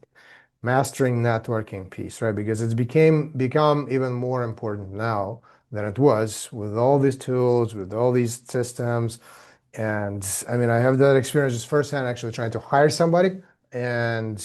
mastering networking piece, right? Because it's become even more important now than it was with all these tools, with all these systems. And I mean, I have that experience just firsthand, actually trying to hire somebody and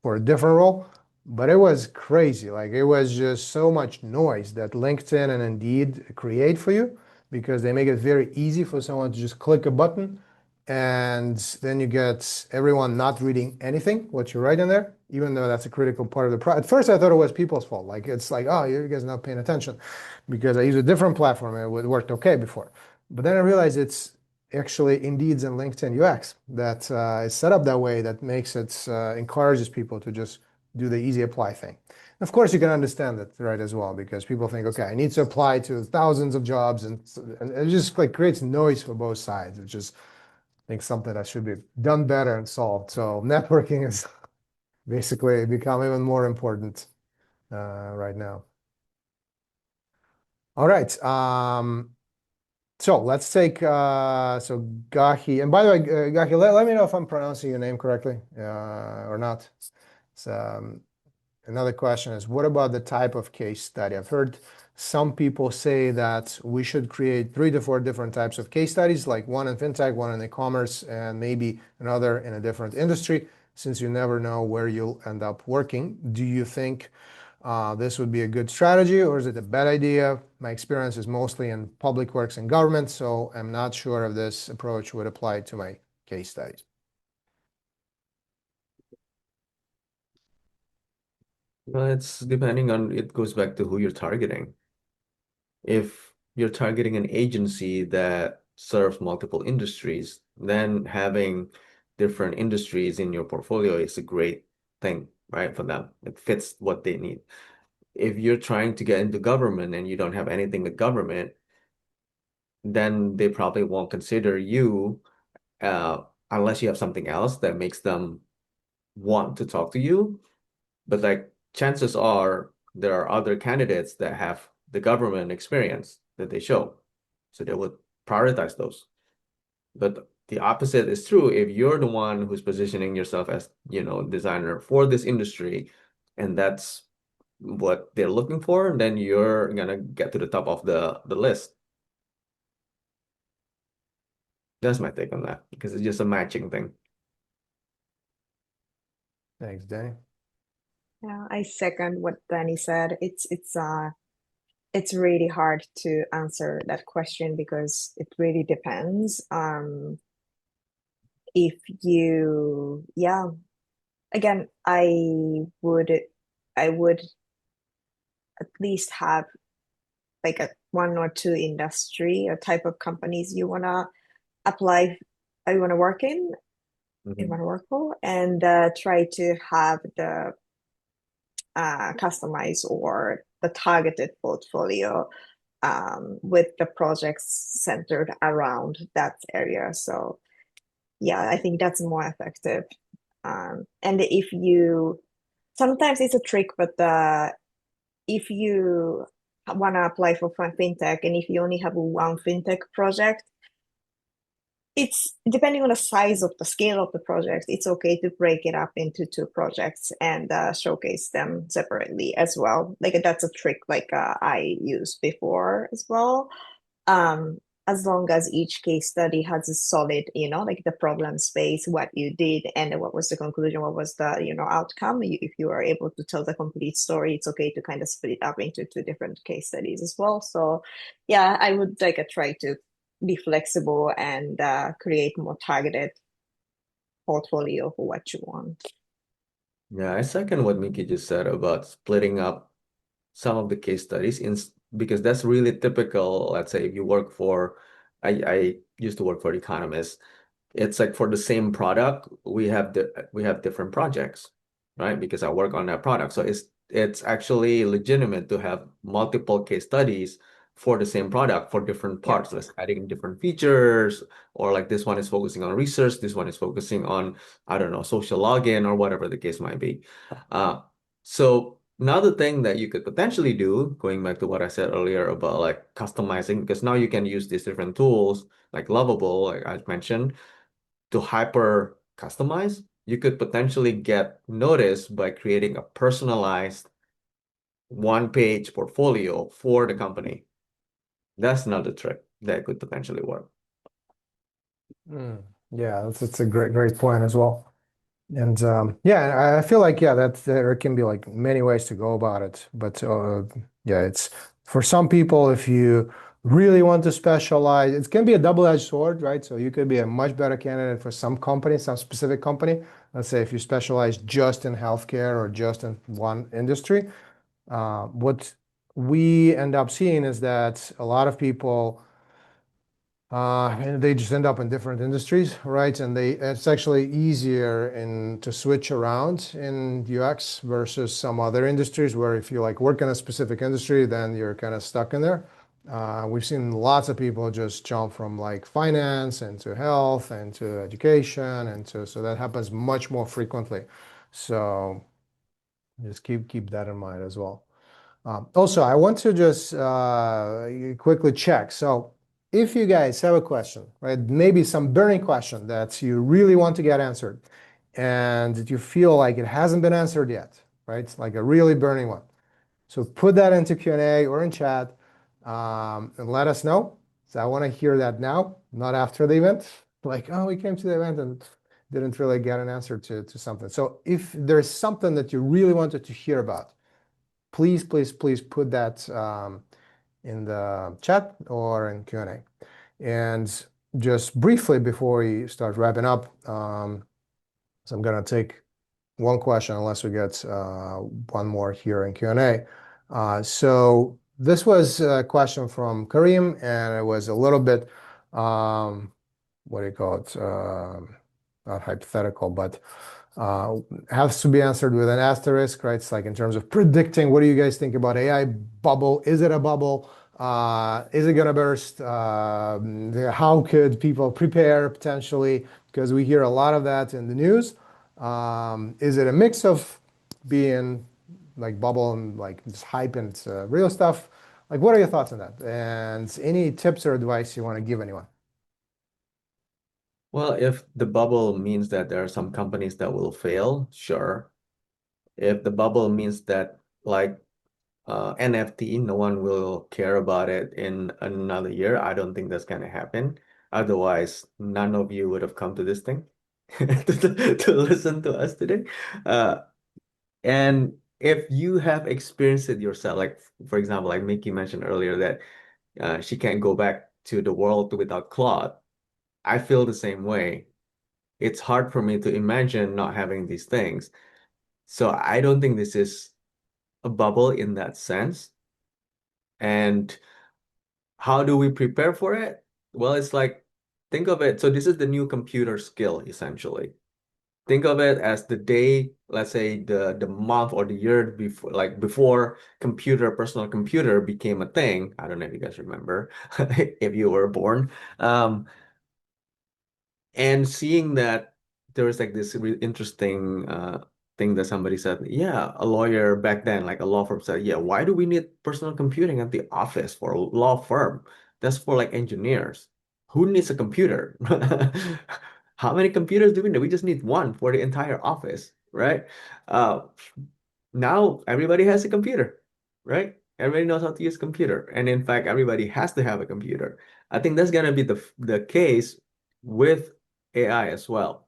for a different role, but it was crazy. Like it was just so much noise that LinkedIn and Indeed create for you because they make it very easy for someone to just click a button and then you get everyone not reading anything what you write in there, even though that's a critical part of the At first, I thought it was people's fault. Like it's like, oh, you guys are not paying attention because I use a different platform and it worked okay before. But then I realized it's actually Indeed's and LinkedIn UX that is set up that way that makes it encourages people to just do the easy apply thing. Of course, you can understand that, right, as well, because people think, okay, I need to apply to thousands of jobs, and it just like creates noise for both sides, which is, I think, something that should be done better and solved. So networking is basically become even more important right now. All right. So let's take so Gahi. And by the way, Gahi, let me know if I'm pronouncing your name correctly or not. So, another question is, what about the type of case study? I've heard some people say that we should create 3 to 4 different types of case studies, like one in fintech, one in e-commerce, and maybe another in a different industry, since you never know where you'll end up working. Do you think this would be a good strategy, or is it a bad idea? My experience is mostly in public works and government, so I'm not sure if this approach would apply to my case studies. Well, it's depending on, it goes back to who you're targeting. If you're targeting an agency that serves multiple industries, then having different industries in your portfolio is a great thing, right, for them. It fits what they need. If you're trying to get into government and you don't have anything with government, then they probably won't consider you unless you have something else that makes them want to talk to you. But like chances are there are other candidates that have the government experience that they show. So they would prioritize those. But the opposite is true. If you're the one who's positioning yourself as, designer for this industry, and that's what they're looking for, then you're gonna get to the top of the list. That's my take on that, because it's just a matching thing. Thanks, Danny. Yeah, I second what Danny said. It's really hard to answer that question because it really depends. If you, yeah, again, I would at least have like a 1 or 2 industry or type of companies you wanna apply, you wanna work in, you wanna work for, and try to have the customized or the targeted portfolio with the projects centered around that area. So yeah, I think that's more effective. And if you, sometimes it's a trick, but if you want to apply for fintech and if you only have one fintech project, it's depending on the size of the scale of the project, it's okay to break it up into 2 projects and showcase them separately as well. Like that's a trick like I used before as well. As long as each case study has a solid, like the problem space, what you did, and what was the conclusion, what was the, outcome. If you are able to tell the complete story, it's okay to kind of split it up into 2 different case studies as well. So yeah, I would like try to be flexible and create more targeted portfolio for what you want. Yeah, I second what Miki just said about splitting up some of the case studies because that's really typical. Let's say if you work for, I used to work for economists. It's like for the same product, we have different projects, right? Because I work on that product. So it's actually legitimate to have multiple case studies for the same product for different parts. Let's adding different features, or like this one is focusing on research, this one is focusing on, I don't know, social login or whatever the case might be. So another thing that you could potentially do, going back to what I said earlier about like customizing, because now you can use these different tools like Lovable, like I mentioned, to hyper customize. You could potentially get noticed by creating a personalized 1-page portfolio for the company. That's another trick that could potentially work. Yeah, that's a great point as well. And yeah, I feel like that there can be like many ways to go about it. But yeah, it's for some people, if you really want to specialize, it can be a double-edged sword, right? So you could be a much better candidate for some company, some specific company. Let's say if you specialize just in healthcare or just in one industry. What we end up seeing is that a lot of people and they just end up in different industries, right? And it's actually easier to switch around in UX versus some other industries where if you like work in a specific industry, then you're kind of stuck in there. We've seen lots of people just jump from like finance into health into education, and so that happens much more frequently. So just keep that in mind as well. Also, I want to just quickly check. So if you guys have a question, right, maybe some burning question that you really want to get answered and that you feel like it hasn't been answered yet, right? It's like a really burning one. So put that into Q&A or in chat and let us know. So I want to hear that now, not after the event. Like, oh, we came to the event and didn't really get an answer to something. So if there's something that you really wanted to hear about, please, please, please put that in the chat or in Q&A. And just briefly before we start wrapping up, so I'm going to take one question unless we get one more here in Q&A. So this was a question from Kareem, and it was a little bit, what do you call it? Not hypothetical, but has to be answered with an asterisk, right? It's like in terms of predicting, what do you guys think about AI bubble? Is it a bubble? Is it going to burst? How could people prepare potentially? Because we hear a lot of that in the news. Is it a mix of being like bubble and like just hype and real stuff? Like, what are your thoughts on that? And any tips or advice you want to give anyone? Well, if the bubble means that there are some companies that will fail, sure. If the bubble means that like NFT, no one will care about it in another year, I don't think that's gonna happen. Otherwise, none of you would have come to this thing to listen to us today. And if you have experienced it yourself, like for example, like Mickey mentioned earlier that she can't go back to the world without Claude. I feel the same way. It's hard for me to imagine not having these things. So I don't think this is a bubble in that sense. And how do we prepare for it? Well, it's like, think of it. So this is the new computer skill, essentially. Think of it as the day, let's say the month or the year before, like before personal computer became a thing. I don't know if you guys remember if you were born. And seeing that there was like this really interesting thing that somebody said, yeah, a lawyer back then, like a law firm said, yeah, why do we need personal computing at the office for a law firm? That's for like engineers. Who needs a computer? How many computers do we need? We just need one for the entire office, right? Uh, Now everybody has a computer, right? Everybody knows how to use a computer. And in fact, everybody has to have a computer. I think that's gonna be the case with AI as well.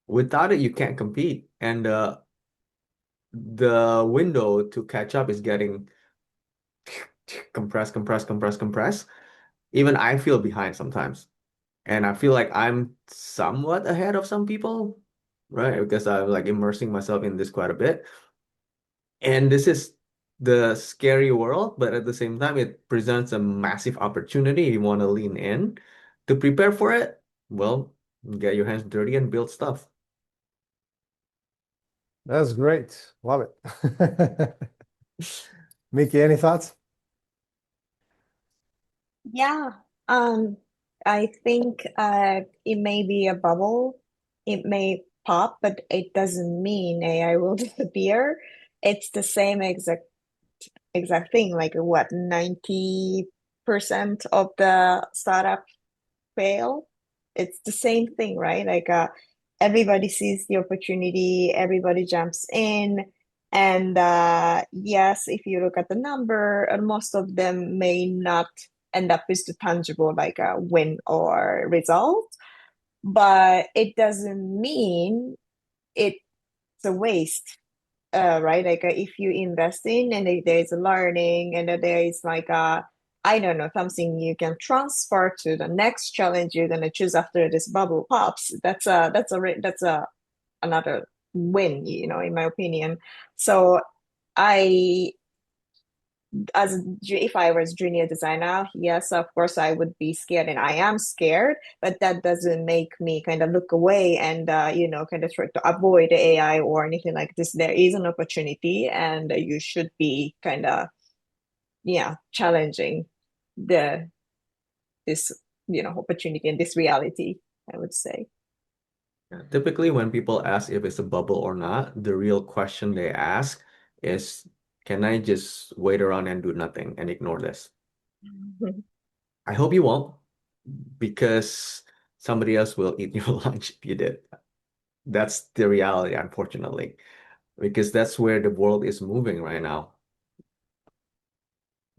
Without it, you can't compete. And the window to catch up is getting compressed. Even I feel behind sometimes. And I feel like I'm somewhat ahead of some people, right? Because I'm like immersing myself in this quite a bit. And this is the scary world, but at the same time, it presents a massive opportunity. You want to lean in to prepare for it. Well, get your hands dirty and build stuff. That's great. Love it. Mickey, any thoughts? Yeah, I think it may be a bubble. It may pop, but it doesn't mean AI will disappear. It's the same exact thing. Like what, 90% of the startup fail? It's the same thing, right? Like everybody sees the opportunity, everybody jumps in. And yes, if you look at the number, most of them may not end up with the tangible like a win or result, but it doesn't mean it's a waste, right? Like if you invest in and there is a learning and there is like a, I don't know, something you can transfer to the next challenge you're gonna choose after this bubble pops. That's another win, in my opinion. So I if I was junior designer, yes, of course I would be scared, and I am scared, but that doesn't make me kind of look away and kind of try to avoid the AI or anything like this. There is an opportunity, and you should be kind of challenging the this opportunity and this reality, I would say. Yeah, typically, when people ask if it's a bubble or not, the real question they ask is, can I just wait around and do nothing and ignore this? I hope you won't, because somebody else will eat your lunch if you did. That's the reality, unfortunately, because that's where the world is moving right now.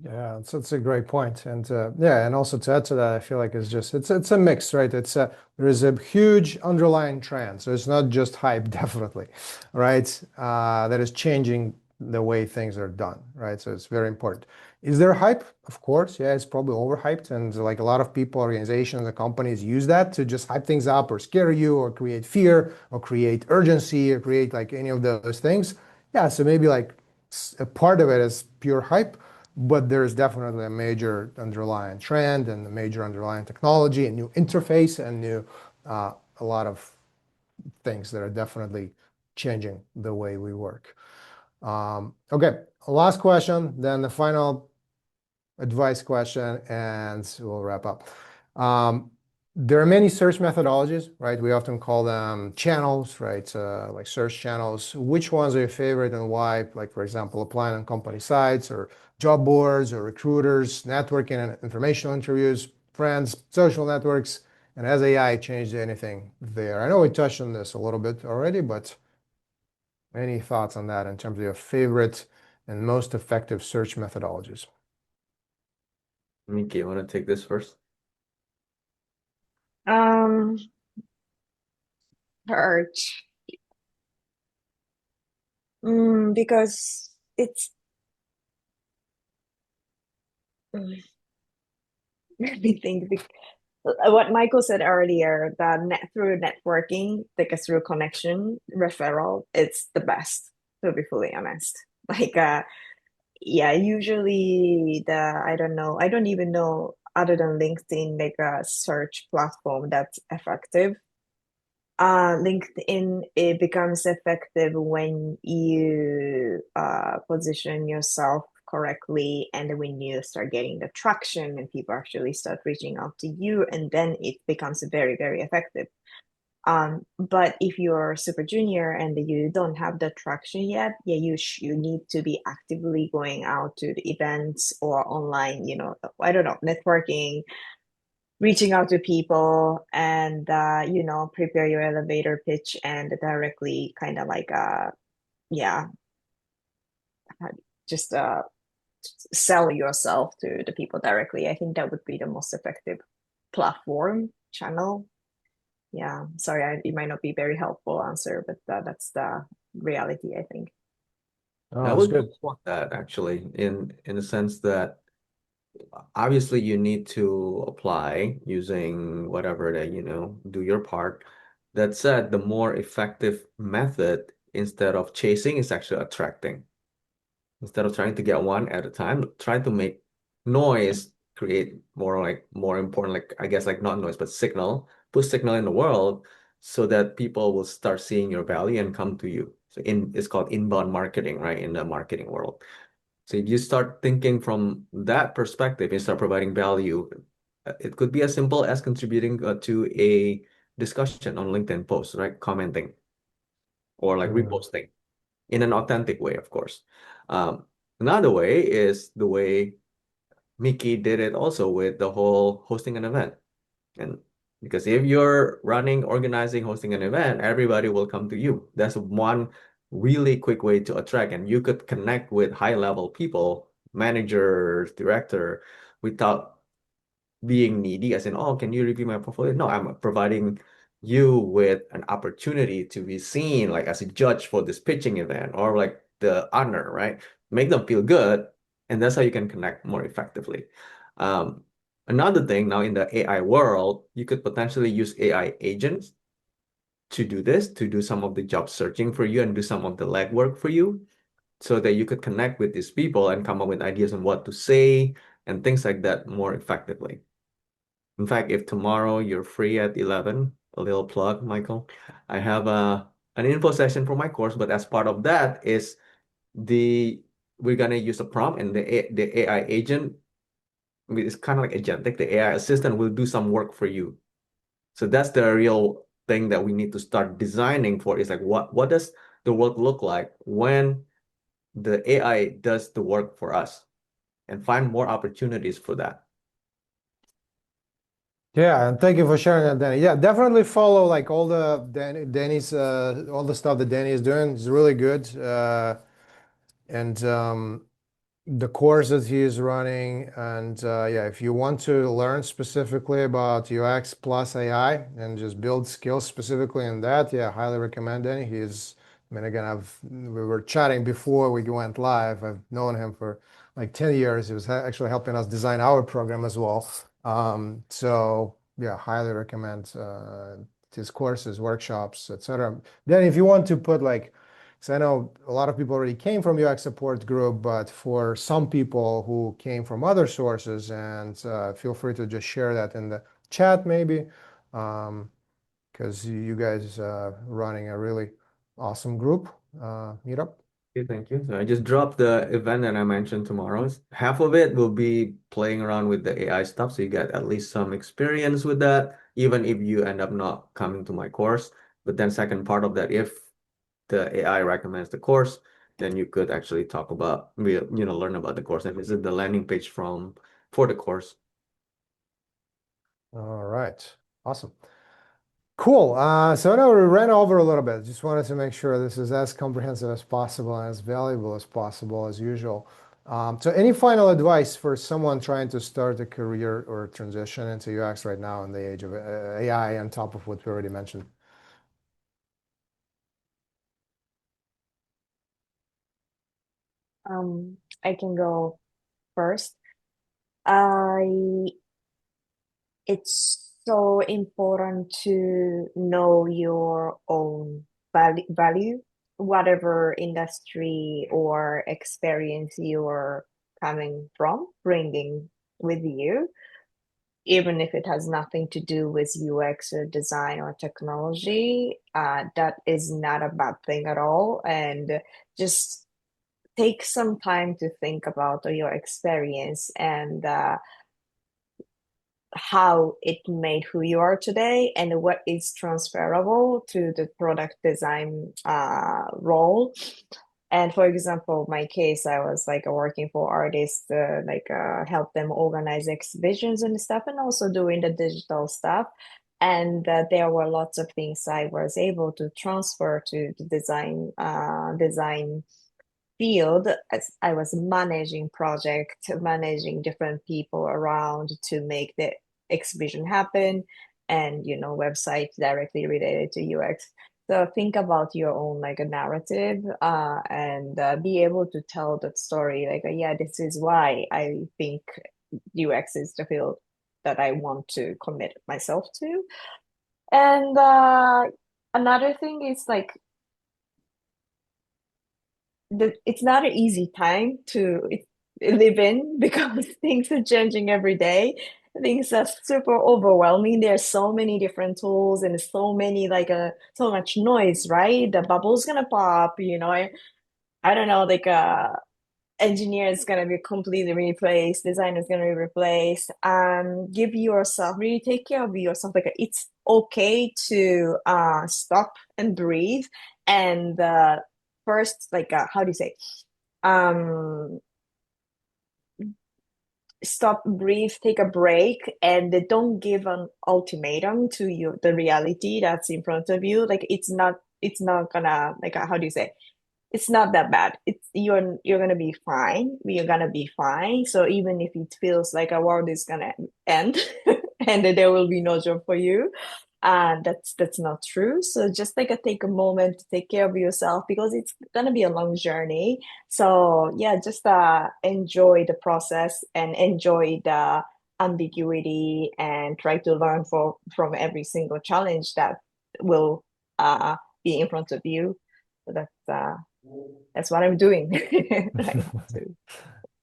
Yeah, it's a great point. And yeah, and also to add to that, I feel like it's a mix, right? There is a huge underlying trend. So it's not just hype, definitely, right? That is changing the way things are done, right? So it's very important. Is there hype? Of course, yeah, it's probably overhyped, and like a lot of people, organizations, and companies use that to just hype things up or scare you or create fear or create urgency or create like any of those things. Yeah, so maybe like a part of it is pure hype, but there's definitely a major underlying trend and a major underlying technology and new interface and a lot of things that are definitely changing the way we work. Okay, last question, then the final advice question, and we'll wrap up. There are many search methodologies, right? We often call them channels, right? Like search channels. Which ones are your favorite and why? Like, for example, applying on company sites or job boards or recruiters, networking and informational interviews, friends, social networks, and has AI changed anything there? I know we touched on this a little bit already, but any thoughts on that in terms of your favorite and most effective search methodologies? Miki, you want to take this first? Um, hurt. Because it's mm, let me think. What Michael said earlier, through networking, like through connection, referral, it's the best, to be fully honest. Like yeah, usually I don't know, I don't even know other than LinkedIn, like a search platform that's effective. LinkedIn, it becomes effective when you position yourself correctly, and when you start getting the traction and people actually start reaching out to you, and then it becomes very, very effective. But if you're super junior and you don't have the traction yet, yeah, you need to be actively going out to the events or online, I don't know, networking, reaching out to people, and prepare your elevator pitch and directly kind of like yeah, just sell yourself to the people directly. I think that would be the most effective platform channel. Yeah, sorry, it might not be very helpful answer, but that's the reality, I think. Oh, I that's would good. support that actually, in the sense that obviously you need to apply using whatever that do your part. That said, the more effective method, instead of chasing, is actually attracting. Instead of trying to get one at a time, try to make noise, create more important, like, I guess, like, not noise but signal, put signal in the world, so that people will start seeing your value and come to you. So it's called inbound marketing, right, in the marketing world. So if you start thinking from that perspective and start providing value, it could be as simple as contributing to a discussion on LinkedIn post, right? Commenting or like Mm. reposting in an authentic way, of course. Another way is the way Mickey did it also with the whole hosting an event. And because if you're running, organizing, hosting an event, everybody will come to you. That's one really quick way to attract. And you could connect with high-level people, managers, director, without being needy, as in, oh, can you review my portfolio? No, I'm providing you with an opportunity to be seen like as a judge for this pitching event, or like the honor, right? Make them feel good, and that's how you can connect more effectively. Another thing, now in the AI world, you could potentially use AI agents to do this, to do some of the job searching for you and do some of the legwork for you, so that you could connect with these people and come up with ideas on what to say and things like that more effectively. In fact, if tomorrow you're free at 11, a little plug, Michael, I have an info session for my course, but as part of that is we're gonna use a prompt, and the AI agent, I mean, it's kind of like agentic. The AI assistant will do some work for you. So that's the real thing that we need to start designing for, is like, what does the work look like when the AI does the work for us and find more opportunities for that. Yeah, and thank you for sharing that, Danny. Yeah, definitely follow like all the Danny's all the stuff that Danny is doing. It's really good. And the course that he is running. And yeah, if you want to learn specifically about UX plus AI and just build skills specifically in that, yeah, highly recommend Danny. I mean, again, we were chatting before we went live. I've known him for like 10 years. He was actually helping us design our program as well. So yeah, highly recommend his courses, workshops, etc. Then if you want to put like, so I know a lot of people already came from UX support group, but for some people who came from other sources, and feel free to just share that in the chat maybe, because you guys running a really awesome group meetup. Okay, thank you. So I just dropped the event that I mentioned tomorrow. Half of it will be playing around with the AI stuff, so you get at least some experience with that, even if you end up not coming to my course. But then second part of that, if the AI recommends the course, then you could actually talk about, learn about the course and visit the landing page for the course. All right, awesome. Cool. So now we ran over a little bit. Just wanted to make sure this is as comprehensive as possible and as valuable as possible as usual. So any final advice for someone trying to start a career or transition into UX right now in the age of AI on top of what we already mentioned? I can go first. I It's so important to know your own value, whatever industry or experience you're coming from, bringing with you, even if it has nothing to do with UX or design or technology. That is not a bad thing at all. And just take some time to think about your experience and how it made who you are today and what is transferable to the product design role. And for example, my case, I was like working for artists, help them organize exhibitions and stuff, and also doing the digital stuff. And there were lots of things I was able to transfer to the design field as I was managing project, managing different people around to make the exhibition happen and websites directly related to UX. So think about your own like a narrative and be able to tell that story like yeah, this is why I think UX is the field that I want to commit myself to. And another thing is like it's not an easy time to live in because things are changing every day. Things are super overwhelming. There's so many different tools and so many so much noise, right? The bubble's gonna pop, I don't know, engineer is gonna be completely replaced, designer is gonna be replaced. Give yourself, really take care of yourself. Like it's okay to stop and breathe and first how do you say um stop, breathe, take a break, and don't give an ultimatum to the reality that's in front of you. Like it's not gonna how do you say, it's not that bad. It's you're gonna be fine. We are gonna be fine. So even if it feels like a world is gonna end and that there will be no job for you, that's not true. So just take a moment to take care of yourself because it's gonna be a long journey. So yeah, just enjoy the process and enjoy the ambiguity and try to learn from every single challenge that will be in front of you. So that's what I'm doing right now too.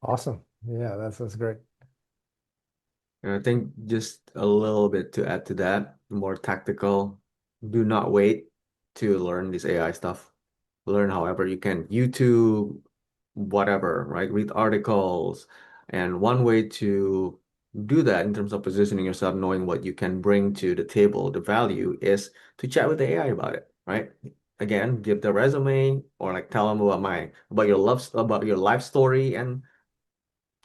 Awesome. Yeah, that's great. And I think just a little bit to add to that, more tactical, do not wait to learn this AI stuff. Learn however you can. YouTube, whatever, right? Read articles. And one way to do that in terms of positioning yourself, knowing what you can bring to the table, the value is to chat with the AI about it, right? again, give the resume or like tell them about your life story and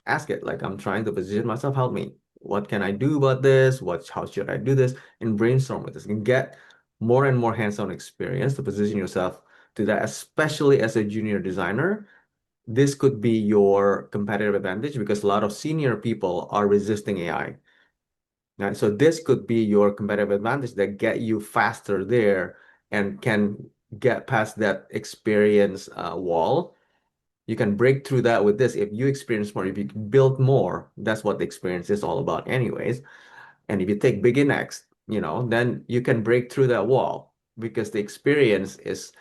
ask it. Like, I'm trying to position myself, help me. What can I do about this? How should I do this? And brainstorm with this and get more and more hands-on experience to position yourself to that, especially as a junior designer. This could be your competitive advantage because a lot of senior people are resisting AI. Right? So this could be your competitive advantage that get you faster there and can get past that experience wall. You can break through that with this. If you experience more, if you build more, that's what the experience is all about anyways. And if you take Begin Next, then you can break through that wall because the experience is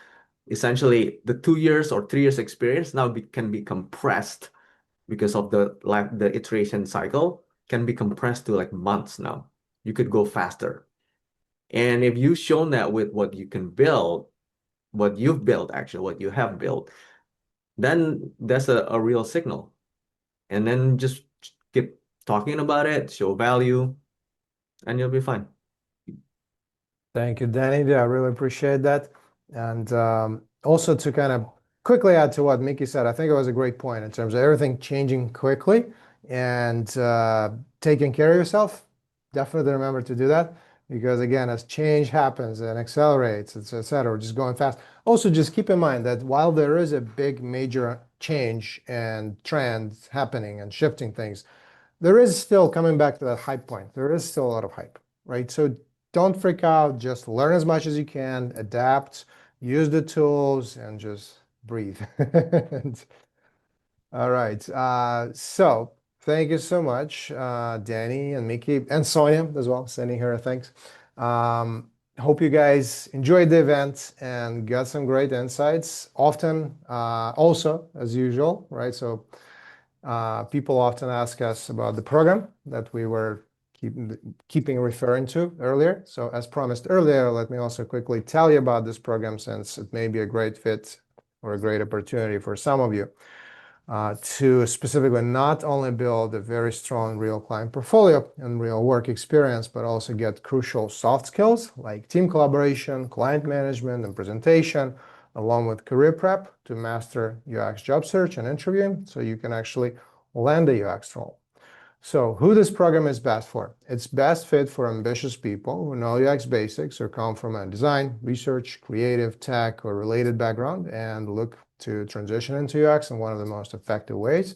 essentially the 2 years or 3 years experience now can be compressed because of the iteration cycle can be compressed to like months now. You could go faster. And if you've shown that with what you can build, what you've built, actually, what you have built, then that's a real signal. And then just keep talking about it, show value, and you'll be fine. Thank you, Danny. Yeah, I really appreciate that. And also to kind of quickly add to what Mickey said, I think it was a great point in terms of everything changing quickly and taking care of yourself. Definitely remember to do that because again, as change happens and accelerates, et cetera, we're just going fast. Also, just keep in mind that while there is a big major change and trends happening and shifting things, there is still coming back to that hype point. There is still a lot of hype, right? So don't freak out. Just learn as much as you can, adapt, use the tools, and just breathe. All right. So thank you so much, Danny and Mickey and Sonia as well, sending her thanks. Hope you guys enjoyed the event and got some great insights. Often, also as usual, right? So people often ask us about the program that we were keeping referring to earlier. So as promised earlier, let me also quickly tell you about this program since it may be a great fit or a great opportunity for some of you to specifically not only build a very strong real client portfolio and real work experience, but also get crucial soft skills like team collaboration, client management, and presentation, along with career prep to master UX job search and interviewing so you can actually land a UX role. So who this program is best for? It's best fit for ambitious people who know UX basics or come from a design, research, creative, tech, or related background and look to transition into UX in one of the most effective ways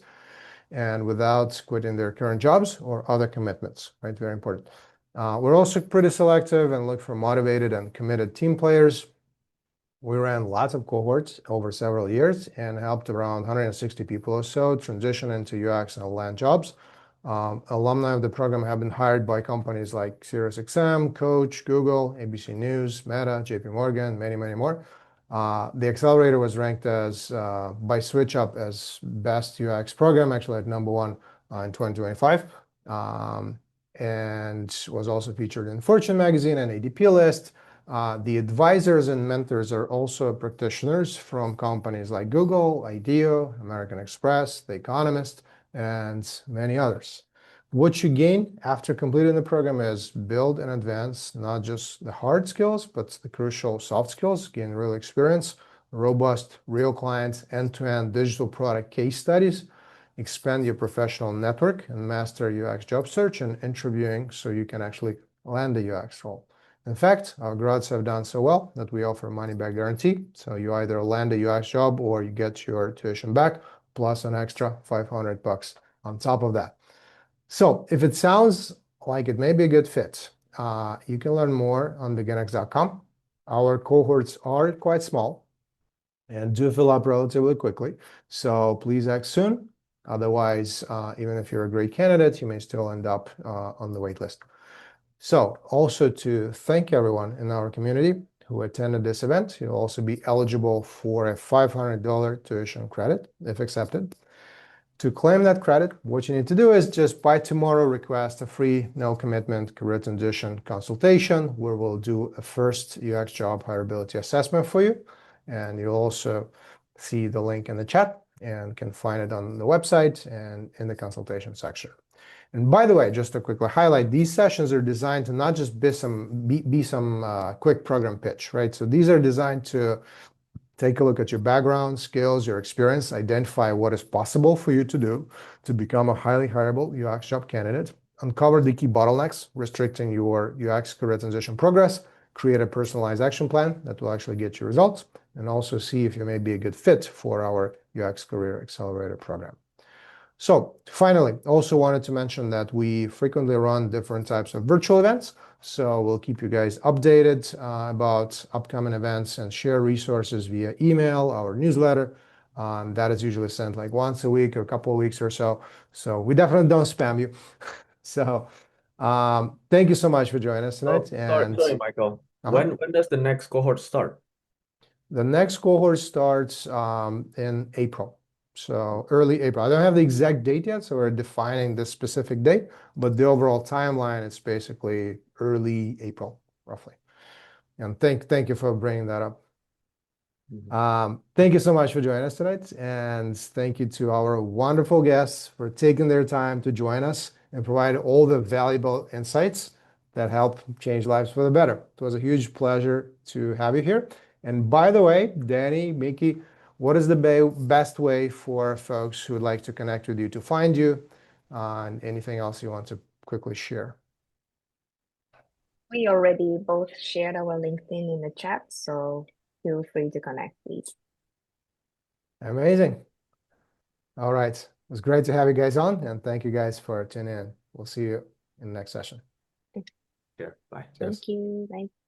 and without quitting their current jobs or other commitments, right? Very important. We're also pretty selective and look for motivated and committed team players. We ran lots of cohorts over several years and helped around 160 people or so transition into UX and land jobs. Alumni of the program have been hired by companies like SiriusXM, Coach, Google, ABC News, Meta, JP Morgan, many, many more. The accelerator was ranked as by SwitchUp as best UX program, actually at #1 in 2025, and was also featured in Fortune magazine and ADP list. The advisors and mentors are also practitioners from companies like Google, IDEO, American Express, The Economist, and many others. What you gain after completing the program is build and advance not just the hard skills, but the crucial soft skills, gain real experience, robust real clients, end-to-end digital product case studies, expand your professional network, and master UX job search and interviewing so you can actually land a UX role. In fact, our grads have done so well that we offer money-back guarantee. So you either land a UX job or you get your tuition back, plus an extra $500 on top of that. So if it sounds like it may be a good fit, you can learn more on beginx.com. Our cohorts are quite small and do fill up relatively quickly. So please act soon. Otherwise, even if you're a great candidate, you may still end up on the wait list. So also to thank everyone in our community who attended this event, you'll also be eligible for a $500 tuition credit if accepted. To claim that credit, what you need to do is just by tomorrow request a free, no commitment career transition consultation where we'll do a first UX job hireability assessment for you. And you'll also see the link in the chat and can find it on the website and in the consultation section. And by the way, just to quickly highlight, these sessions are designed to not just be some quick program pitch, right? So these are designed to take a look at your background, skills, your experience, identify what is possible for you to do to become a highly hireable UX job candidate, uncover the key bottlenecks restricting your UX career transition progress, create a personalized action plan that will actually get you results, and also see if you may be a good fit for our UX Career Accelerator program. So finally, also wanted to mention that we frequently run different types of virtual events. So we'll keep you guys updated about upcoming events and share resources via email, our newsletter. That is usually sent like once a week or a couple of weeks or so. So we definitely don't spam you. So thank you so much for joining us Oh, tonight. sorry, Michael. When does the next cohort start? The next cohort starts in April. So early April. I don't have the exact date yet, so we're defining the specific date, but the overall timeline is basically early April, roughly. And thank you for bringing that up. Thank you so much for joining us tonight, and thank you to our wonderful guests for taking their time to join us and provide all the valuable insights that help change lives for the better. It was a huge pleasure to have you here. And by the way, Danny, Mickey, what is the best way for folks who would like to connect with you to find you? And anything else you want to quickly share? We already both shared our LinkedIn in the chat, so feel free to connect, please. Amazing. All right. It was great to have you guys on, and thank you guys for tuning in. We'll see you in the next session. Yeah, bye. Cheers. Thank you. Bye.